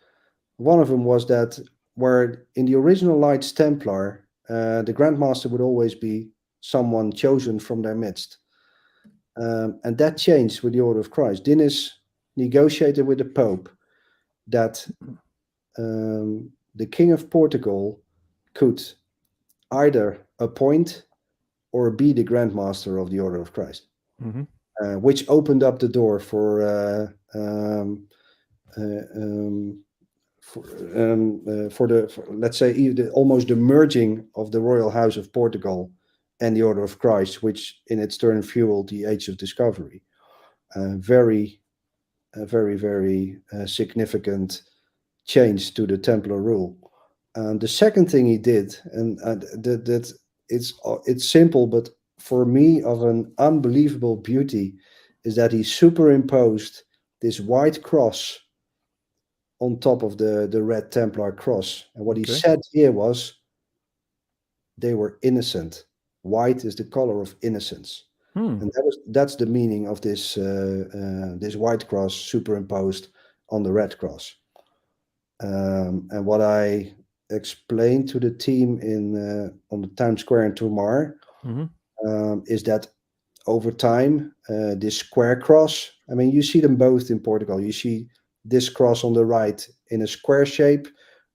One of them was that where in the original Knights Templar, the Grand Master would always be someone chosen from their midst. And that changed with the Order of Christ. Dinis negotiated with the Pope that the King of Portugal could either appoint or be the Grand Master of the Order of Christ, Mm-hmm. which opened up the door for let's say almost the merging of the Royal House of Portugal and the Order of Christ, which in its turn fueled the Age of Discovery. Very significant change to the Templar rule. And the second thing he did, and that it's simple, but for me of an unbelievable beauty, is that he superimposed this white cross on top of the red Templar cross. And what he said here was, they were innocent. White is the color of innocence. And that's the meaning of this this white cross superimposed on the red cross. And what I explained to the team on the town square in Tomar is that over time, this square cross, I mean, you see them both in Portugal. You see this cross on the right in a square shape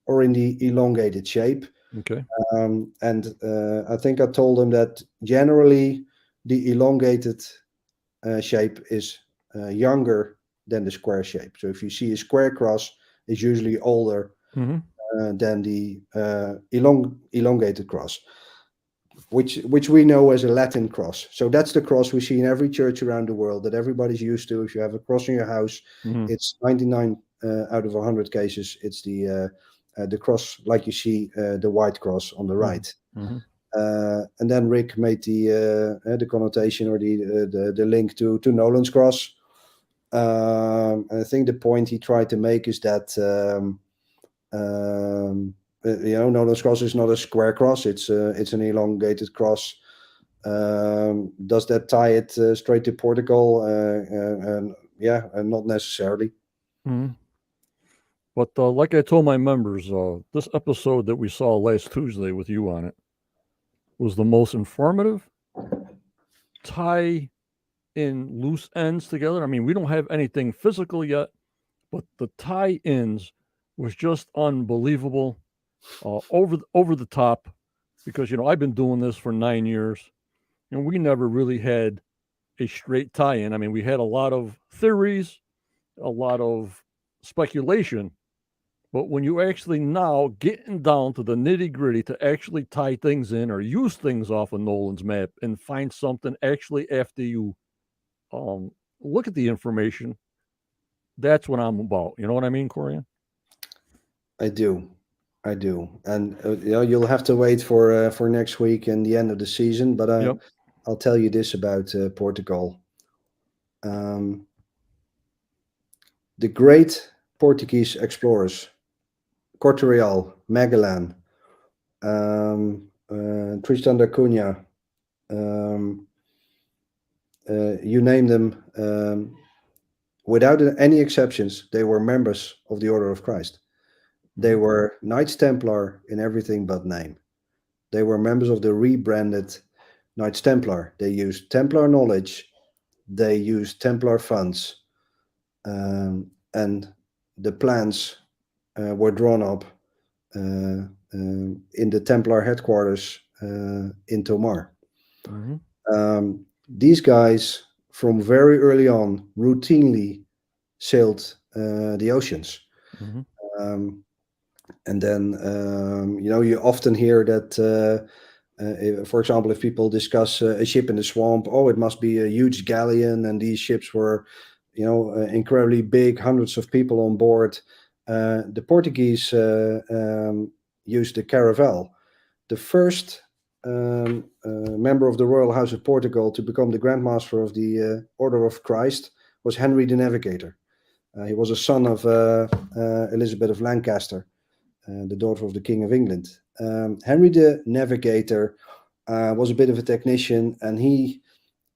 or in the elongated shape. Okay. And I think I told them that generally the elongated shape is younger than the square shape. So if you see a square cross, it's usually older than the elongated cross, which we know as a Latin cross. So that's the cross we see in every church around the world that everybody's used to. If you have a cross in your house, it's 99 out of 100 cases, it's the cross like you see the white cross on the right. And then Rick made the connotation or the link to Nolan's cross. I think the point he tried to make is that Nolan's cross is not a square cross; it's an elongated cross. Does that tie it straight to Portugal? Not necessarily. But like I told my members, this episode that we saw last Tuesday with you on it was the most informative. Tie in loose ends together. I mean, we don't have anything physical yet, but the tie-ins was just unbelievable, over the top, because I've been doing this for 9 years, and we never really had a straight tie-in. I mean, we had a lot of theories, a lot of speculation, but when you actually now getting down to the nitty-gritty to actually tie things in or use things off of Nolan's map and find something actually after you look at the information, that's what I'm about. You know what I mean, Corjan? I do, and you'll have to wait for next week and the end of the season. But I'll tell you this about Portugal. The great Portuguese explorers, Cortorial, Magellan, Tristan da Cunha, you name them, without any exceptions, they were members of the Order of Christ. They were Knights Templar in everything but name. They were members of the rebranded Knights Templar. They used Templar knowledge. They used Templar funds. And the plans were drawn up in the Templar headquarters in Tomar. These guys, from very early on, routinely sailed the oceans. And then, you often hear that, for example, if people discuss a ship in the swamp, it must be a huge galleon, and these ships were, incredibly big, hundreds of people on board. The Portuguese used the caravel. The first member of the Royal House of Portugal to become the Grand Master of the Order of Christ was Henry the Navigator. He was a son of Elizabeth of Lancaster, the daughter of the King of England. Henry the Navigator was a bit of a technician, and he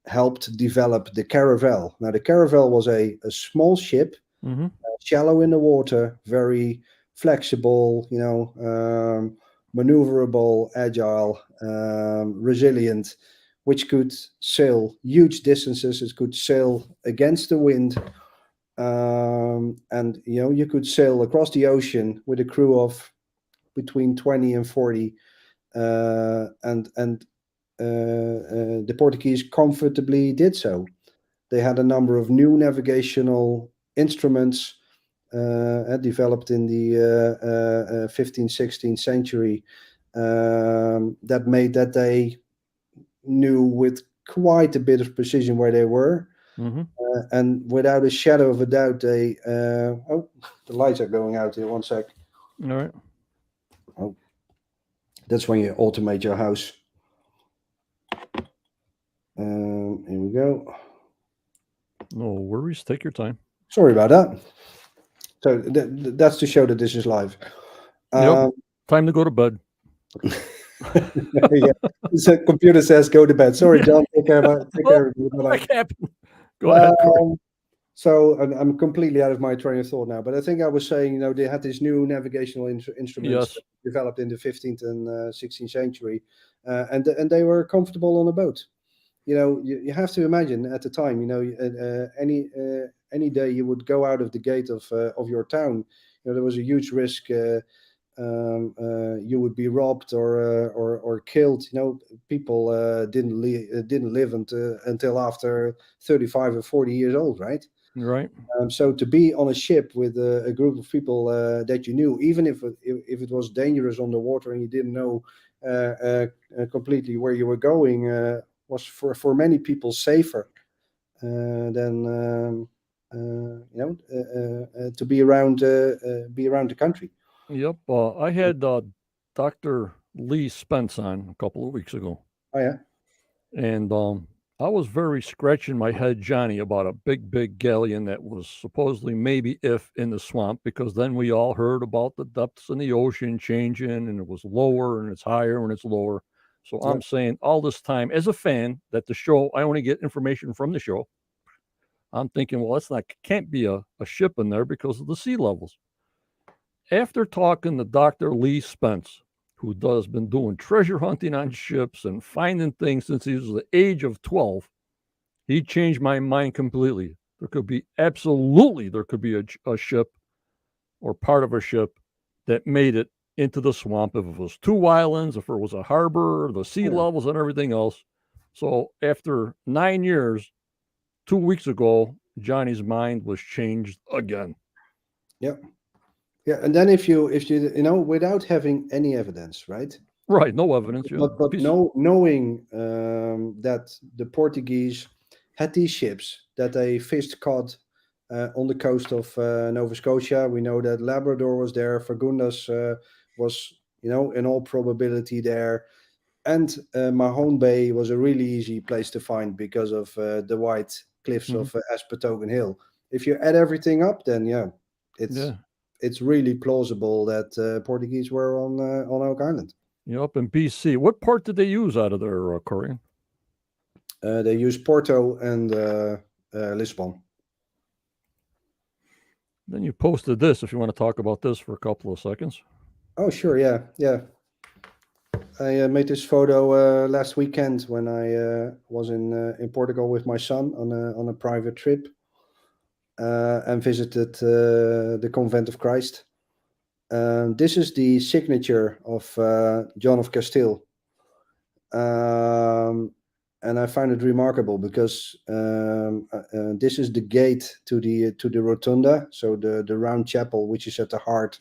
helped develop the caravel. Now, the caravel was a small ship, shallow in the water, very flexible, maneuverable, agile, resilient, which could sail huge distances. It could sail against the wind. And you could sail across the ocean with a crew of between 20 and 40, and the Portuguese comfortably did so. They had a number of new navigational instruments developed in the 15th, 16th century that made that they knew with quite a bit of precision where they were. And without a shadow of a doubt, they... oh, the lights are going out here. 1 sec. All right. Oh, that's when you automate your house. Here we go. No worries. Take your time. Sorry about that. So that's to show that this is live. Yep. Time to go to bed. Yeah. The computer says go to bed. Sorry, John. Take care of it. Go ahead. Corey. So I'm completely out of my train of thought now. But I think I was saying, they had these new navigational instruments developed in the 15th and 16th century, and they were comfortable on a boat. You have to imagine at the time, any day you would go out of the gate of your town, there was a huge risk you would be robbed or killed. People didn't live until after 35 or 40 years old, right? Right. So to be on a ship with a group of people that you knew, even if it was dangerous on the water and you didn't know completely where you were going, was for many people safer than to be around the country. Yep. I had Dr. Lee Spence on a couple of weeks ago. Oh yeah. And I was very scratching my head, Johnny, about a big galleon that was supposedly maybe in the swamp, because then we all heard about the depths in the ocean changing, and it was lower and it's higher and it's lower. So I'm saying all this time as a fan that the show, I only get information from the show. I'm thinking, well, can't be a ship in there because of the sea levels. After talking to Dr. Lee Spence, who has been doing treasure hunting on ships and finding things since he was the age of 12, he changed my mind completely. There could be a ship or part of a ship that made it into the swamp, if it was 2 islands, if it was a harbor, the sea levels and everything else. So after 9 years, 2 weeks ago, Johnny's mind was changed again. Yep. Yeah, and then if you without having any evidence, right? Right, no evidence. But knowing that the Portuguese had these ships that they caught on the coast of Nova Scotia. We know that Labrador was there. Fagundes was, in all probability there. And Mahone Bay was a really easy place to find because of the white cliffs of Espetogen Hill. If you add everything up, then it's really plausible that Portuguese were on Oak Island. Up in BC. What port did they use out of there, Corjan? They used Porto and Lisbon. Then you posted this, if you want to talk about this for a couple of seconds. Oh, sure. Yeah. I made this photo last weekend when I was in Portugal with my son on a private trip and visited the Convent of Christ. This is the signature of John of Castile. And I find it remarkable because this is the gate to the rotunda, so the round chapel, which is at the heart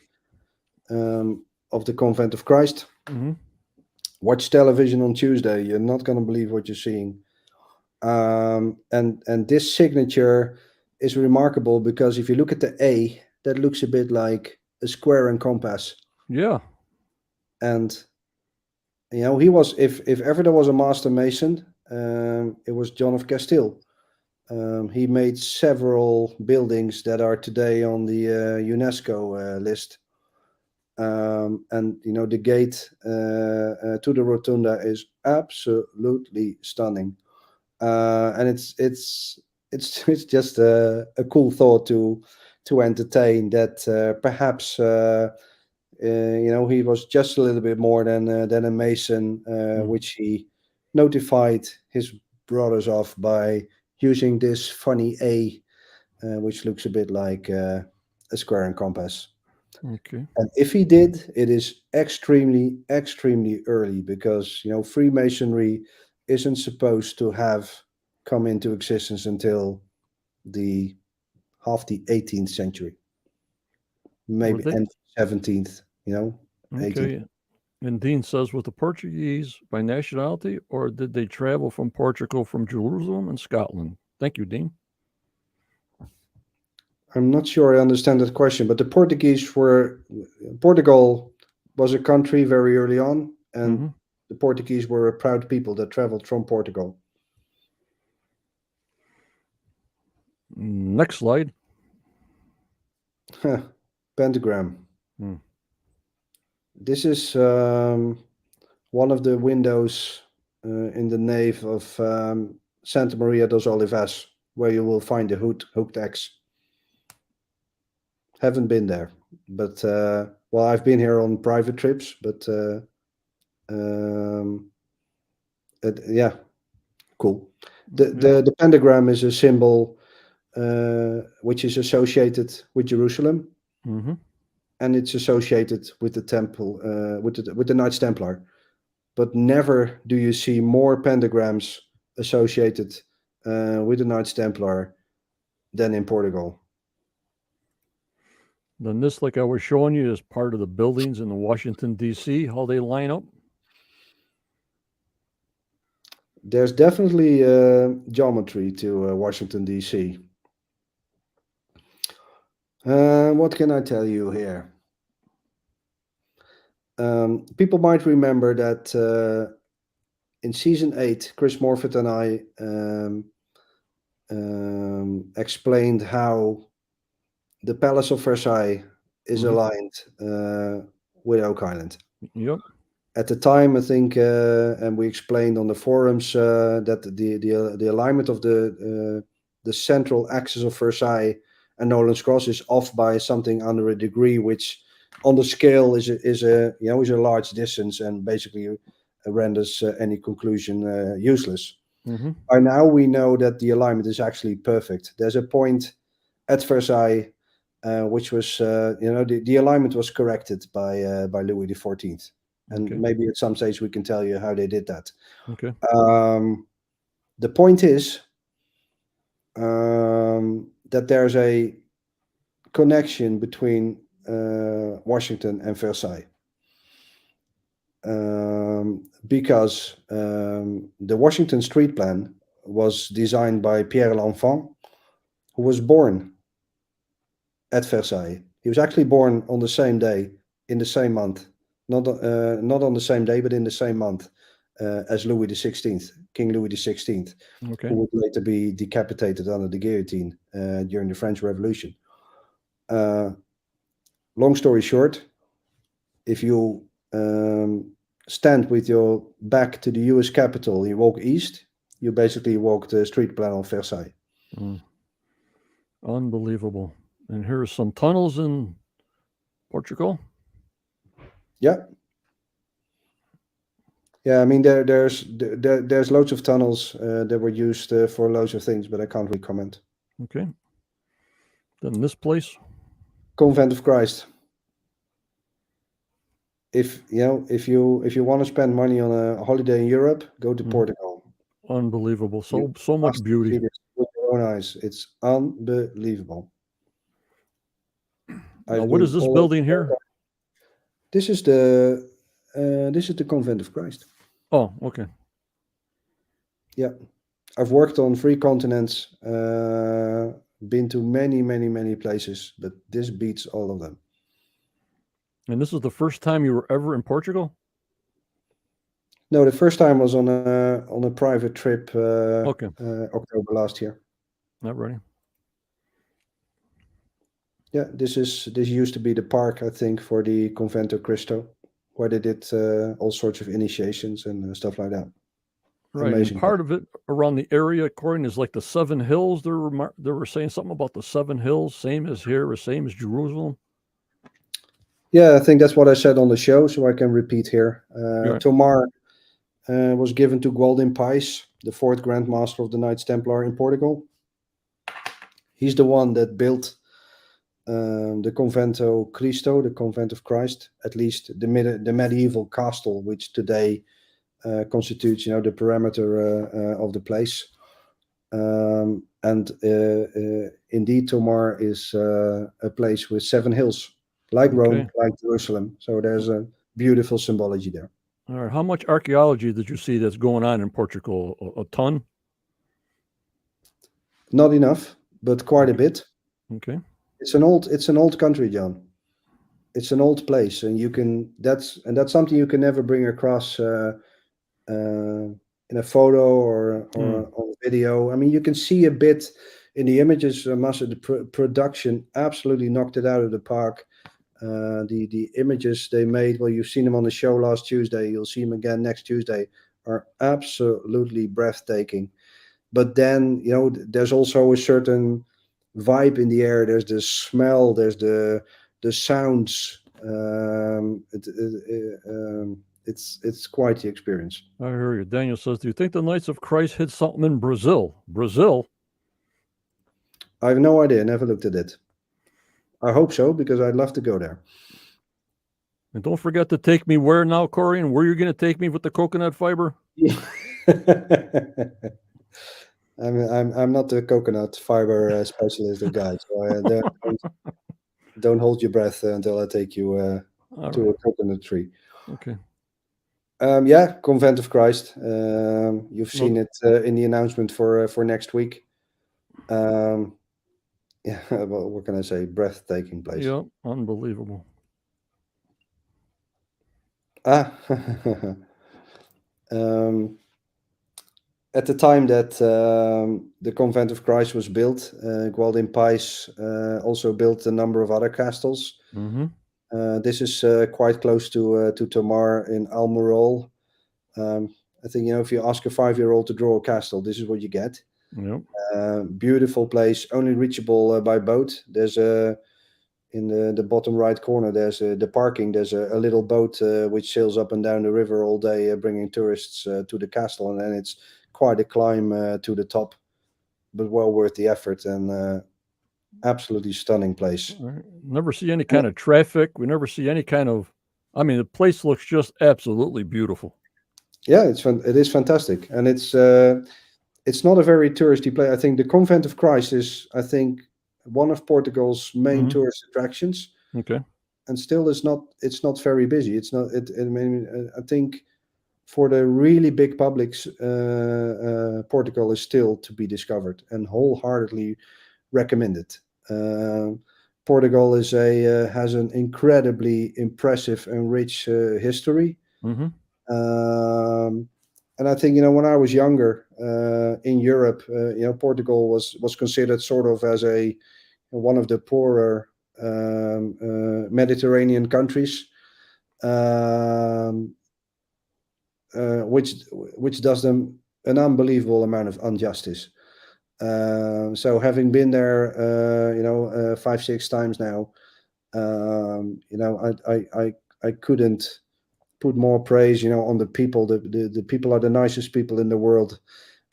of the Convent of Christ. Watch television on Tuesday. You're not going to believe what you're seeing. And this signature is remarkable because if you look at the A, that looks a bit like a square and compass. Yeah. And he was, if ever there was a master mason, it was John of Castile. He made several buildings that are today on the UNESCO list. And the gate to the rotunda is absolutely stunning. And it's just a cool thought to entertain that perhaps he was just a little bit more than a mason, which he notified his brothers of by using this funny A, which looks a bit like a square and compass. Okay. And if he did, it is extremely, extremely early because, Freemasonry isn't supposed to have come into existence until the half the 18th century, Were maybe they end 17th, 18th. okay? And Dean says, with the Portuguese by nationality, or did they travel from Portugal, from Jerusalem and Scotland? Thank you, Dean. I'm not sure I understand that question, but Portugal was a country very early on, and hmm the Portuguese were a proud people that traveled from Portugal. Next slide. Pentagram. Hmm. This is one of the windows in the nave of Santa Maria dos Olivas, where you will find the hooked X. Haven't been there, but well, I've been here on private trips, but yeah, cool. The pentagram is a symbol which is associated with Jerusalem, hmm and it's associated with the temple, with the Knights Templar. But never do you see more pentagrams associated with the Knights Templar than in Portugal. Then this, like I was showing you, is part of the buildings in the Washington, D.C., how they line up. There's definitely geometry to Washington, D.C. What can I tell you here? People might remember that in season 8, Chris Morfitt and I explained how the Palace of Versailles is aligned with Oak Island. Yep. At the time, I think, and we explained on the forums that the alignment of the central axis of Versailles and Nolan's Cross is off by something under a degree, which on the scale is a large distance and basically renders any conclusion useless. By now, we know that the alignment is actually perfect. There's a point at Versailles which was, the alignment was corrected by Louis XIV. And maybe at some stage we can tell you how they did that. Okay. The point is that there's a connection between Washington and Versailles. Because the Washington street plan was designed by Pierre L'Enfant, who was born at Versailles. He was actually born on the same day, in the same month. Not on the same day, but in the same month as Louis XVI, King Louis XVI, who would later be decapitated under the guillotine during the French Revolution. Long story short, if you stand with your back to the US Capitol, you walk east, you basically walk the street plan of Versailles. Unbelievable. And here's some tunnels in Portugal. Yeah. Yeah, I mean there's loads of tunnels that were used for loads of things, but I can't really comment. Okay. Then this place, Convent of Christ. If you want to spend money on a holiday in Europe, go to Portugal. Unbelievable. So much beauty. See this with your own eyes. It's unbelievable. Now, what is this building here? This is the Convent of Christ. Oh, okay. Yeah, I've worked on 3 continents, been to many, many, many places, but this beats all of them. And this is the first time you were ever in Portugal? No, the first time was on a private trip. October last year. Not ready. Yeah, this used to be the park, I think, for the Convent of Christ, where they did all sorts of initiations and stuff like that. Right, amazing. And part of it around the area, according, is like the 7 hills. They were saying something about the 7 hills, same as here, or same as Jerusalem. Yeah, I think that's what I said on the show, so I can repeat here. Tomar was given to Gualdin Pais, the 4th Grand Master of the Knights Templar in Portugal. He's the one that built the Convento Cristo, the Convent of Christ, at least the medieval castle, which today constitutes, the perimeter of the place. And indeed, Tomar is a place with 7 hills, like Rome, Okay. like Jerusalem. So there's a beautiful symbology there. All right. How much archaeology did you see that's going on in Portugal? A ton? Not enough, but quite a bit. Okay. It's an old country, John. It's an old place, and that's something you can never bring across in a photo or on video. I mean, you can see a bit in the images. The production absolutely knocked it out of the park. The images they made, well, you've seen them on the show last Tuesday. You'll see them again next Tuesday. Are absolutely breathtaking. But then, there's also a certain vibe in the air. There's the smell. There's the sounds. It's quite the experience. I hear you. Daniel says, do you think the Knights of Christ hid something in Brazil? Brazil? I have no idea. Never looked at it. I hope so, because I'd love to go there. And don't forget to take me where now, Corjan? Where are you going to take me with the coconut fiber? I'm not the coconut fiber specialist or guy, so don't hold your breath until I take you to a coconut tree. Okay. Yeah, Convent of Christ. You've seen it in the announcement for next week. Yeah, well, what can I say? Breathtaking place. Yeah, unbelievable. At the time that the Convent of Christ was built, Gualdin Pais also built a number of other castles. Mm-hmm. This is quite close to Tomar in Almirol. I think, if you ask a 5-year-old to draw a castle, this is what you get. Yep. Beautiful place, only reachable by boat. There's in the bottom right corner, there's the parking. There's a little boat which sails up and down the river all day, bringing tourists to the castle, and then it's quite a climb to the top, but well worth the effort, and absolutely stunning place. Never see any kind of traffic. We never see any kind of. I mean, the place looks just absolutely beautiful. Yeah, it is fantastic, and it's not a very touristy place. I think the Convent of Christ is, I think, one of Portugal's main tourist attractions. Okay. And still, it's not very busy. It's not. I mean, I think for the really big publics, Portugal is still to be discovered, and wholeheartedly recommended. Portugal has an incredibly impressive and rich history. Mm-hmm. And I think, when I was younger in Europe, Portugal was considered sort of as one of the poorer Mediterranean countries, which does them an unbelievable amount of injustice. So having been there, 5-6 times now, I couldn't put more praise, on the people. The people are the nicest people in the world,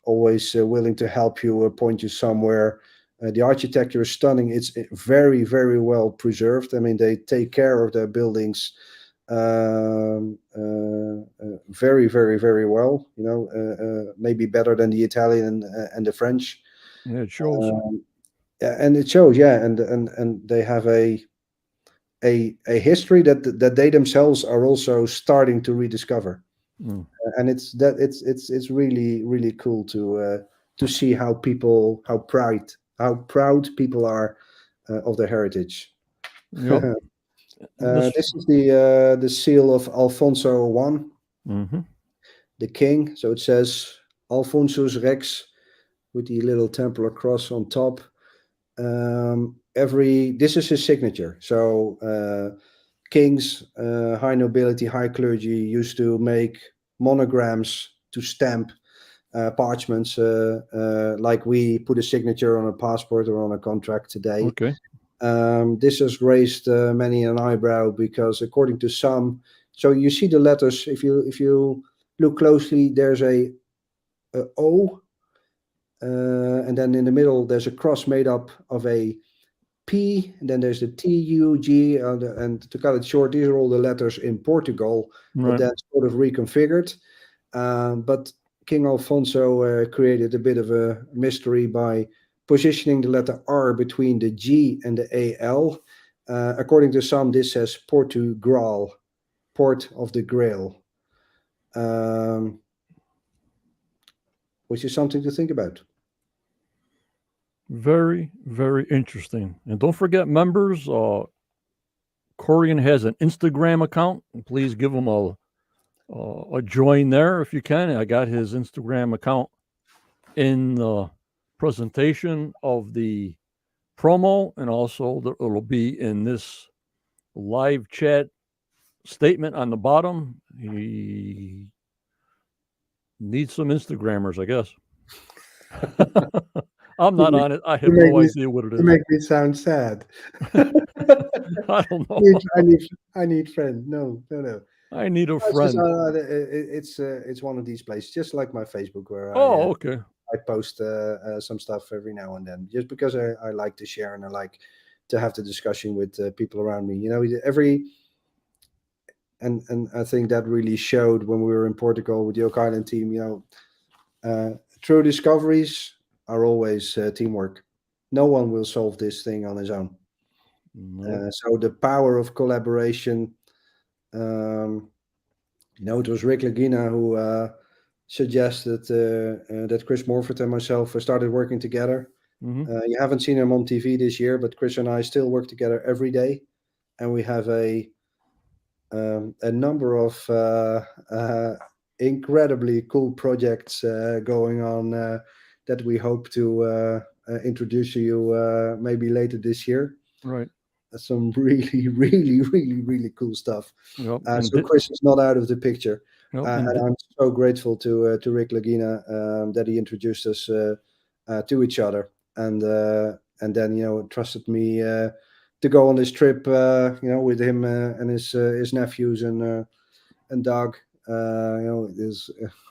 always willing to help you, point you somewhere. The architecture is stunning. It's very, very well preserved. I mean, they take care of their buildings very, very, very well. Maybe better than the Italian and the French. Yeah, it shows. And it shows, yeah, and they have a history that they themselves are also starting to rediscover. And it's really, really cool to see how proud people are of their heritage. Yep. This is the seal of Alfonso I, the king. So it says Alfonsus Rex with the little Templar Cross on top. This is his signature. So kings, high nobility, high clergy used to make monograms to stamp parchments, like we put a signature on a passport or on a contract today. Okay. This has raised many an eyebrow, because according to some, so you see the letters, if you look closely, there's a O, and then in the middle there's a cross made up of a P, and then there's the T, U, G, and to cut it short, these are all the letters in Portugal that Right. then sort of reconfigured. But King Alfonso created a bit of a mystery by positioning the letter R between the G and the AL. According to some, this says Portugal, Port of the Grail, which is something to think about. Very, very interesting. And don't forget, members, Corjan has an Instagram account. Please give him a join there if you can. I got his Instagram account in the presentation of the promo, and also it'll be in this live chat statement on the bottom. He needs some Instagrammers, I guess. I'm not on it. I have no idea what it is. You make me sound sad. I don't know. I need friend. No. I need a friend. It's one of these places, just like my Facebook, where okay. I post some stuff every now and then, just because I like to share and I like to have the discussion with people around me. You know, and I think that really showed when we were in Portugal with the Oak Island team. You know, true discoveries are always teamwork. No one will solve this thing on his own. No. So the power of collaboration. You know, it was Rick Lagina who suggested that Chris Morford and myself started working together. You haven't seen him on TV this year, but Chris and I still work together every day, and we have a number of incredibly cool projects going on that we hope to introduce to you maybe later this year. Right. Some really cool stuff. Yep. So Chris is not out of the picture. Yep. And I'm so grateful to Rick Lagina that he introduced us to each other, and then, you know, trusted me to go on this trip, you know, with him and his nephews and Doug. You know,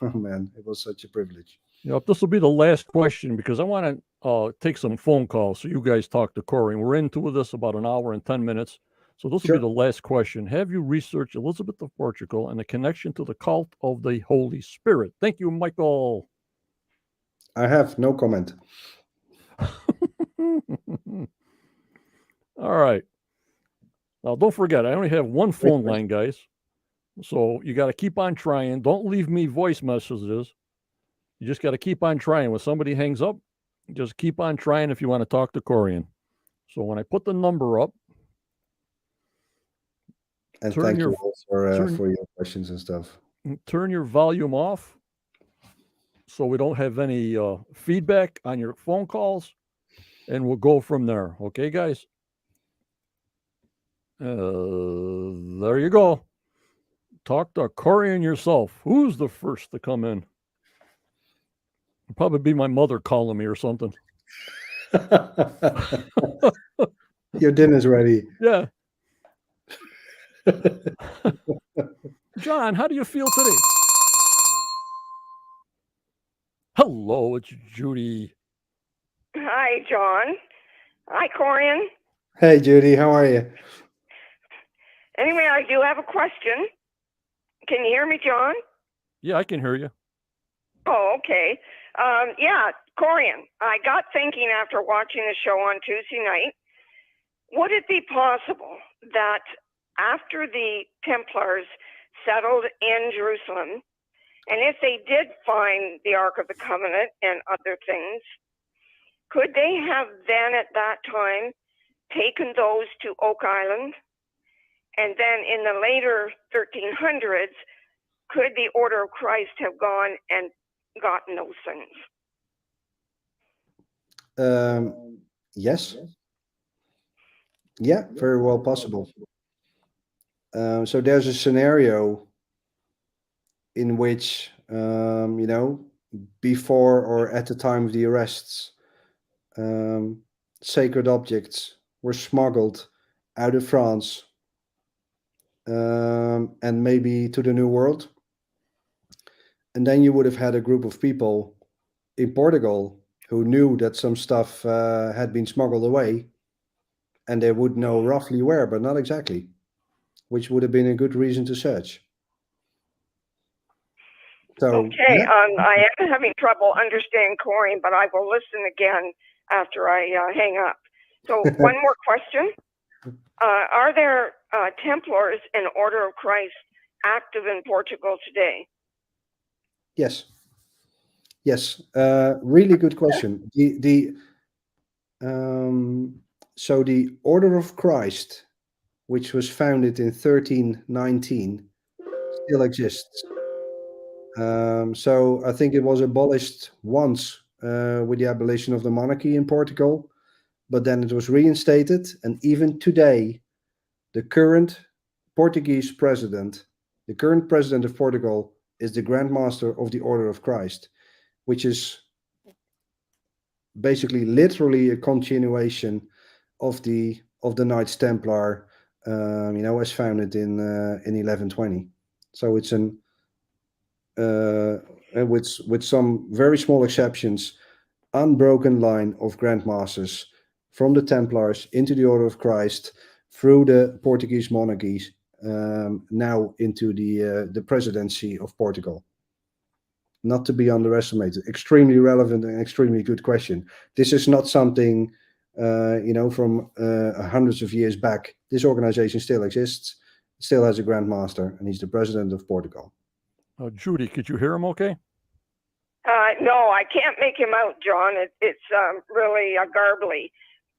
oh man, it was such a privilege. Yep. This will be the last question because I want to take some phone calls so you guys talk to Corey. We're into this about an hour and 10 minutes. So this will be the last question. Have you researched Elizabeth of Portugal and the connection to the cult of the Holy Spirit? Thank you, Michael. I have no comment. All right. Now, don't forget, I only have one phone line, guys. So you got to keep on trying. Don't leave me voice messages. You just got to keep on trying. When somebody hangs up, just keep on trying if you want to talk to Corjan. So when I put the number up, and thank you all for your questions and stuff. Turn your volume off so we don't have any feedback on your phone calls, and we'll go from there. Okay, guys? There you go. Talk to Corjan yourself. Who's the first to come in? It'll probably be my mother calling me or something. Your dinner's ready. Yeah. John, how do you feel today? Hello, it's Judy. Hi, John. Hi, Corjan. Hey, Judy. How are you? Anyway, I do have a question. Can you hear me, John? Yeah, I can hear you. Oh, okay. Yeah, Corjan, I got thinking after watching the show on Tuesday night, would it be possible that after the Templars settled in Jerusalem, and if they did find the Ark of the Covenant and other things, could they have then at that time taken those to Oak Island? And then in the later 1300s, could the Order of Christ have gone and gotten those things? Yes. Yeah, very well possible. So there's a scenario in which, you know, before or at the time of the arrests, sacred objects were smuggled out of France and maybe to the New World. And then you would have had a group of people in Portugal who knew that some stuff had been smuggled away, and they would know roughly where, but not exactly, which would have been a good reason to search. So, Okay, yeah. I am having trouble understanding Corjan, but I will listen again after I hang up. So one more question. Are there Templars in Order of Christ active in Portugal today? Yes. Yes. Really good question. So the Order of Christ, which was founded in 1319, still exists. So I think it was abolished once with the abolition of the monarchy in Portugal, but then it was reinstated. And even today, the current Portuguese president, the current president of Portugal, is the Grand Master of the Order of Christ, which is basically literally a continuation of the Knights Templar, as founded in 1120. So it's an with some very small exceptions, unbroken line of Grand Masters from the Templars into the Order of Christ through the Portuguese monarchies, now into the presidency of Portugal. Not to be underestimated. Extremely relevant and extremely good question. This is not something, from hundreds of years back. This organization still exists, still has a Grand Master, and he's the president of Portugal. Judy, could you hear him okay? No, I can't make him out, John. It's really garbly.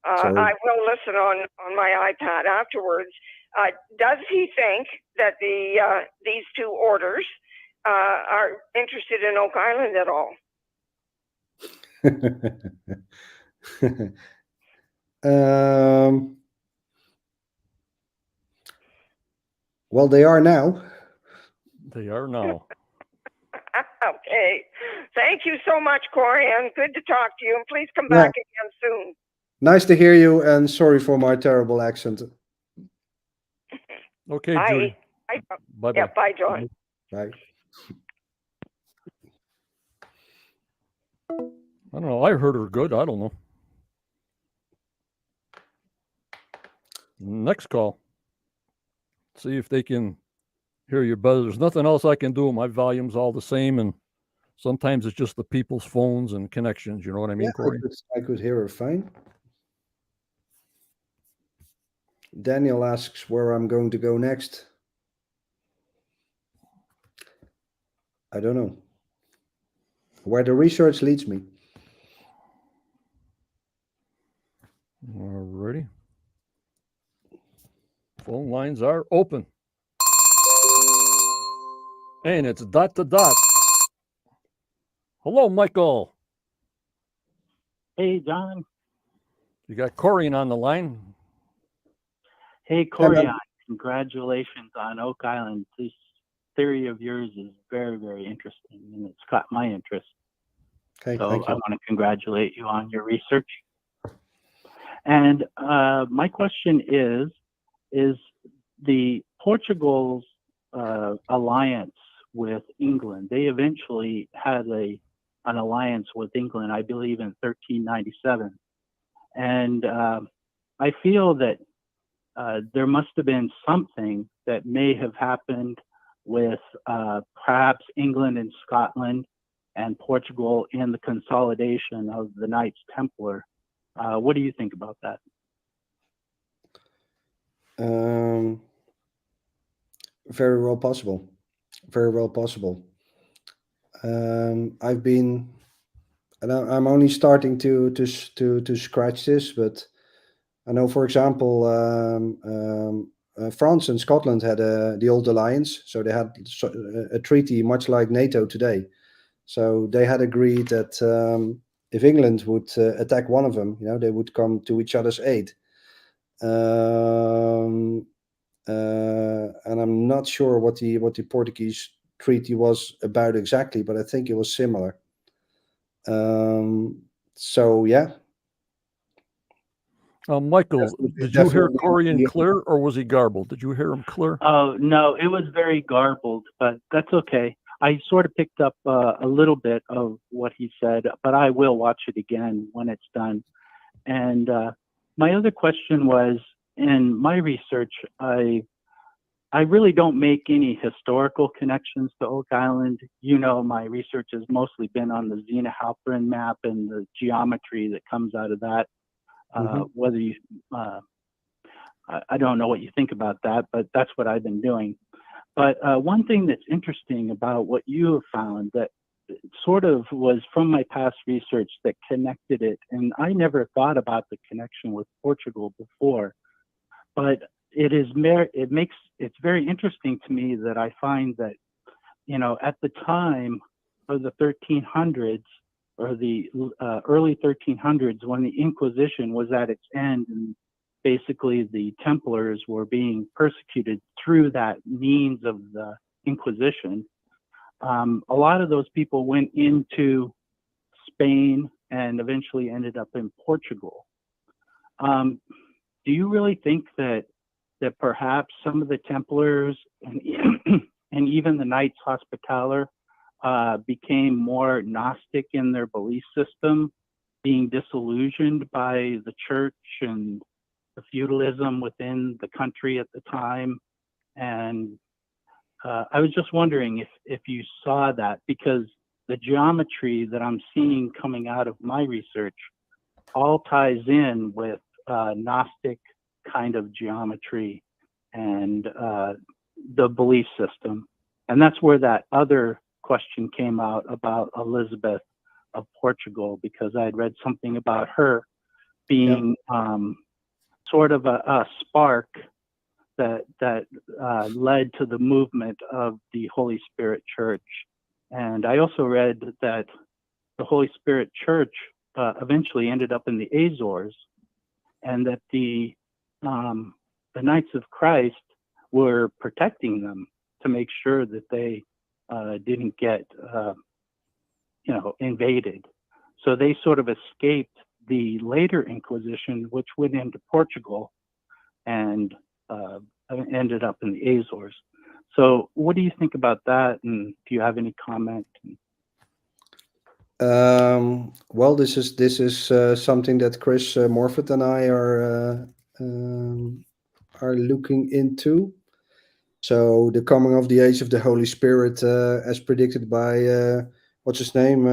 I will listen on my iPad afterwards. Does he think that these two orders are interested in Oak Island at all? Well, they are now. They are now. Okay. Thank you so much, Corjan. Good to talk to you. And please come back again soon. Nice to hear you, and sorry for my terrible accent. Okay, bye. Judy. Bye-bye. Yeah, bye, John. Bye. I don't know. I heard her good. I don't know. Next call. See if they can hear you better. There's nothing else I can do. My volume's all the same, and sometimes it's just the people's phones and connections. You know what I mean, Corey? I could hear her fine. Daniel asks where I'm going to go next. I don't know. Where the research leads me. Alrighty. Phone lines are open. And it's dot to dot. Hello, Michael. Hey, John. You got Corjan on the line. Hey, Corjan. Congratulations on Oak Island. This theory of yours is very, very interesting, and it's got my interest. Okay, so thank you. I want to congratulate you on your research. And my question is the Portugal's alliance with England, they eventually had an alliance with England, I believe in 1397. And I feel that there must have been something that may have happened with perhaps England and Scotland and Portugal in the consolidation of the Knights Templar. What do you think about that? Very well possible. Very well possible. I've been, and I'm only starting to scratch this, but I know, for example, France and Scotland had the old alliance, so they had a treaty much like NATO today. So they had agreed that if England would attack one of them, they would come to each other's aid. And I'm not sure what the Portuguese treaty was about exactly, but I think it was similar. So yeah. Michael, did you hear Corjan clear, or was he garbled? Did you hear him clear? Oh, no, it was very garbled, but that's okay. I sort of picked up a little bit of what he said, but I will watch it again when it's done. And my other question was, in my research, I really don't make any historical connections to Oak Island. You know, my research has mostly been on the Zena Halperin map and the geometry that comes out of that. Whether you, I don't know what you think about that, but that's what I've been doing. But one thing that's interesting about what you have found that sort of was from my past research that connected it, and I never thought about the connection with Portugal before, but it's very interesting to me that I find that, you know, at the time of the 1300s or the early 1300s, when the Inquisition was at its end and basically the Templars were being persecuted through that means of the Inquisition, a lot of those people went into Spain and eventually ended up in Portugal. Do you really think that perhaps some of the Templars and even the Knights Hospitaller became more Gnostic in their belief system, being disillusioned by the church and the feudalism within the country at the time? And I was just wondering if you saw that, because the geometry that I'm seeing coming out of my research all ties in with Gnostic kind of geometry and the belief system. And that's where that other question came out about Elizabeth of Portugal, because I had read something about her being sort of a spark that led to the movement of the Holy Spirit Church. And I also read that the Holy Spirit Church eventually ended up in the Azores, and that the Knights of Christ were protecting them to make sure that they didn't get, invaded. So they sort of escaped the later Inquisition, which went into Portugal and ended up in the Azores. So what do you think about that? And do you have any comment? Well, this is something that Chris Morfitt and I are looking into. So the coming of the age of the Holy Spirit, as predicted by what's his name,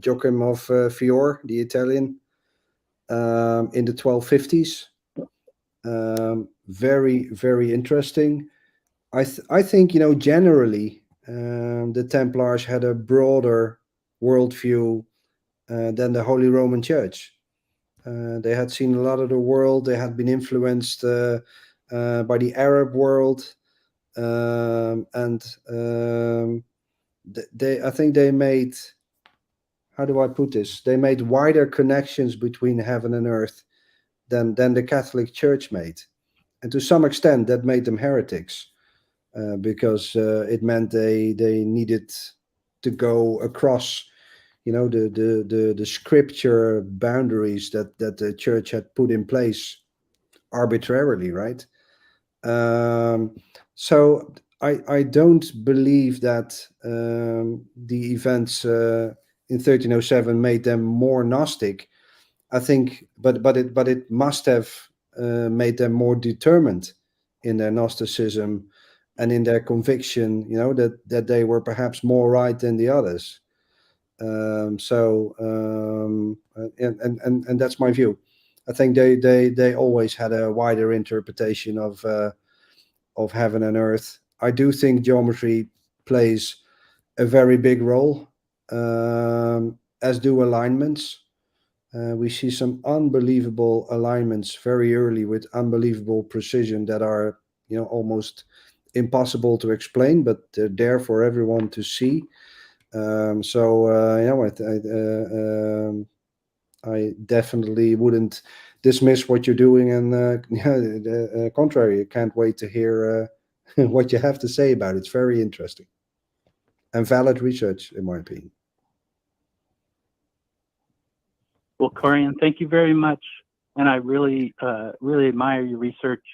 Joachim of Fior, the Italian, in the 1250s. Very, very interesting. I think, generally, the Templars had a broader worldview than the Holy Roman Church. They had seen a lot of the world. They had been influenced by the Arab world, and I think they made, how do I put this? They made wider connections between heaven and earth than the Catholic Church made, and to some extent that made them heretics, because it meant they needed to go across, the scripture boundaries that the church had put in place arbitrarily, right? So I don't believe that the events in 1307 made them more Gnostic. I think, but it must have made them more determined in their Gnosticism and in their conviction, that they were perhaps more right than the others. And that's my view. I think they always had a wider interpretation of heaven and earth. I do think geometry plays a very big role, as do alignments. We see some unbelievable alignments very early with unbelievable precision that are, almost impossible to explain, but they're there for everyone to see. I definitely wouldn't dismiss what you're doing, and contrary, I can't wait to hear what you have to say about it. It's very interesting and valid research, in my opinion. Well, Corjan, thank you very much, and I really admire your research.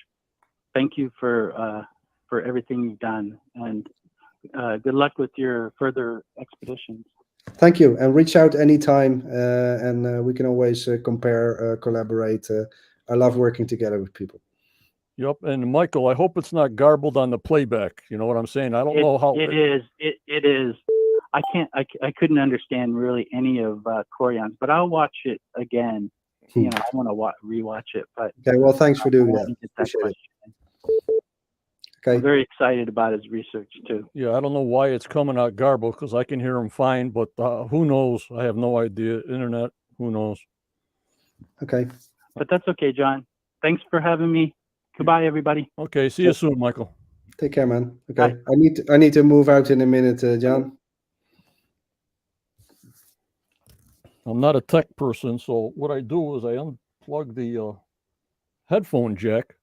Thank you for everything you've done, and good luck with your further expeditions. Thank you, and reach out anytime, and we can always compare, collaborate. I love working together with people. Yep. And Michael, I hope it's not garbled on the playback. You know what I'm saying? I don't know how. It is. It is. I couldn't understand really any of Corjan's, but I'll watch it again. You know, I want to rewatch it. But Okay, well, thanks for doing that. didn't get that Appreciate it. question. I'm Okay, very excited about his research too. Yeah, I don't know why it's coming out garbled because I can hear him fine, but who knows? I have no idea. Internet, who knows? okay. But that's okay, John. Thanks for having me. Goodbye, everybody. Okay, see you soon, Michael. Take care, man. Okay, Bye. I need to move out in a minute, John. I'm not a tech person, so what I do is I unplug the headphone jack.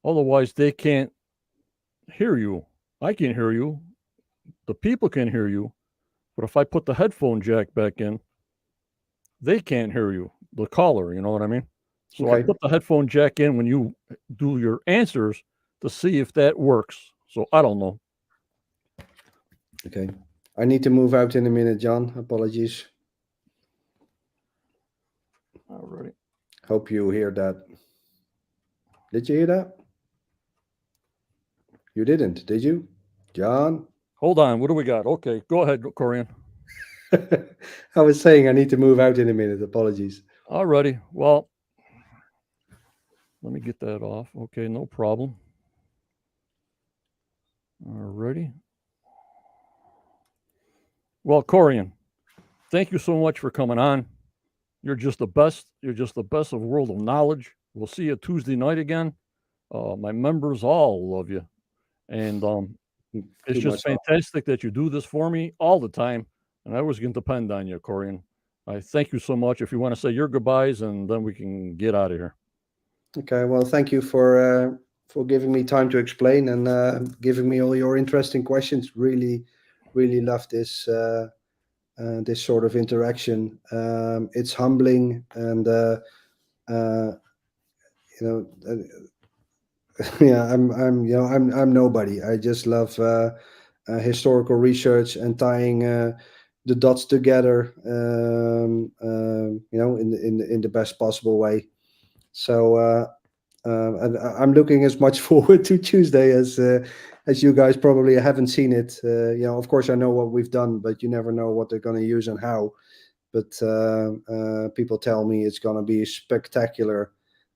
Otherwise, they can't hear you. I can hear you. The people can hear you. But if I put the headphone jack back in, they can't hear you, the caller, you know what I mean? So I Okay. put the headphone jack in when you do your answers to see if that works. So I don't know. Okay. I need to move out in a minute, John. Apologies. Alrighty. Hope you hear that. Did you hear that? You didn't, did you? John? Hold on. What do we got? Okay, go ahead, Corjan. I was saying I need to move out in a minute. Apologies. Alrighty. Well, let me get that off. Okay, no problem. Alrighty. Well, Corjan, thank you so much for coming on. You're just the best. You're just the best of World of Knowledge. We'll see you Tuesday night again. My members all love you. And it's Too just much. fantastic that you do this for me all the time. And I always can depend on you, Corjan. I thank you so much. If you want to say your goodbyes, and then we can get out of here. Okay. Well, thank you for giving me time to explain and giving me all your interesting questions. Really, really love this this sort of interaction. It's humbling, and you know, yeah, I'm nobody. I just love historical research and tying the dots together, in the best possible way. So I'm looking as much forward to Tuesday as you guys probably haven't seen it. Of course, I know what we've done, but you never know what they're going to use and how. But people tell me it's going to be a spectacular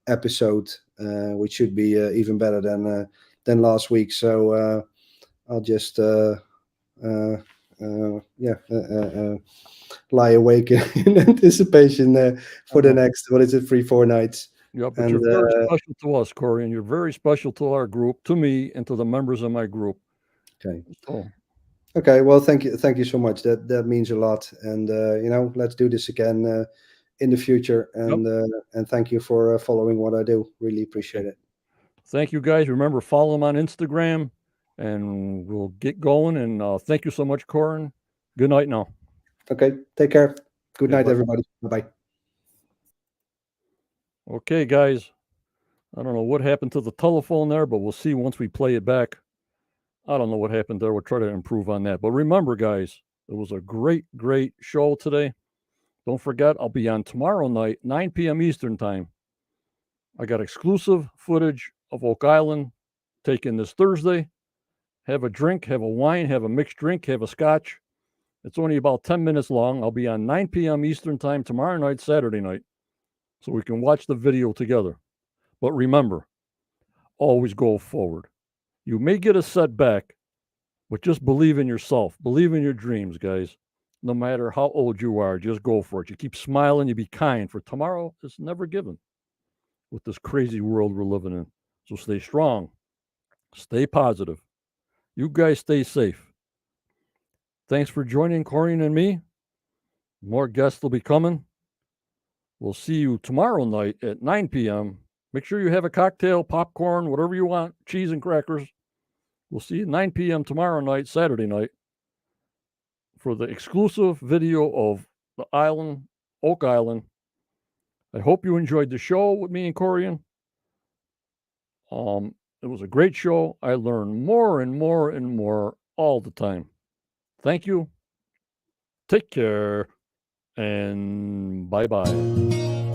episode, which should be even better than last week. So I'll just lie awake in anticipation for the next, what is it, 3-4 nights. Yeah, but And you're very special to us, Corjan. You're very special to our group, to me, and to the members of my group. okay. So, Okay, well, thank you so much. That means a lot, and let's do this again in the future. And thank you for following what I do. Really appreciate it. thank you, guys. Remember, follow them on Instagram, and we'll get going. And thank you so much, Corjan. Good night now. Okay, take care. Good Okay, night, bye. everybody. Bye. Okay, guys. I don't know what happened to the telephone there, but we'll see once we play it back. I don't know what happened there. We'll try to improve on that. But remember, guys, it was a great, great show today. Don't forget, I'll be on tomorrow night, 9 p.m. Eastern Time. I got exclusive footage of Oak Island taken this Thursday. Have a drink, have a wine, have a mixed drink, have a scotch. It's only about 10 minutes long. I'll be on 9 p.m. Eastern Time tomorrow night, Saturday night, so we can watch the video together. But remember, always go forward. You may get a setback, but just believe in yourself. Believe in your dreams, guys. No matter how old you are, just go for it. You keep smiling, you be kind, for tomorrow is never given with this crazy world we're living in. So stay strong, stay positive. You guys stay safe. Thanks for joining Corjan and me. More guests will be coming. We'll see you tomorrow night at 9 p.m. Make sure you have a cocktail, popcorn, whatever you want, cheese and crackers. We'll see you at 9 p.m. tomorrow night, Saturday night, for the exclusive video of the island, Oak Island. I hope you enjoyed the show with me and Corjan. It was a great show. I learned more and more and more all the time. Thank you. Take care and bye bye.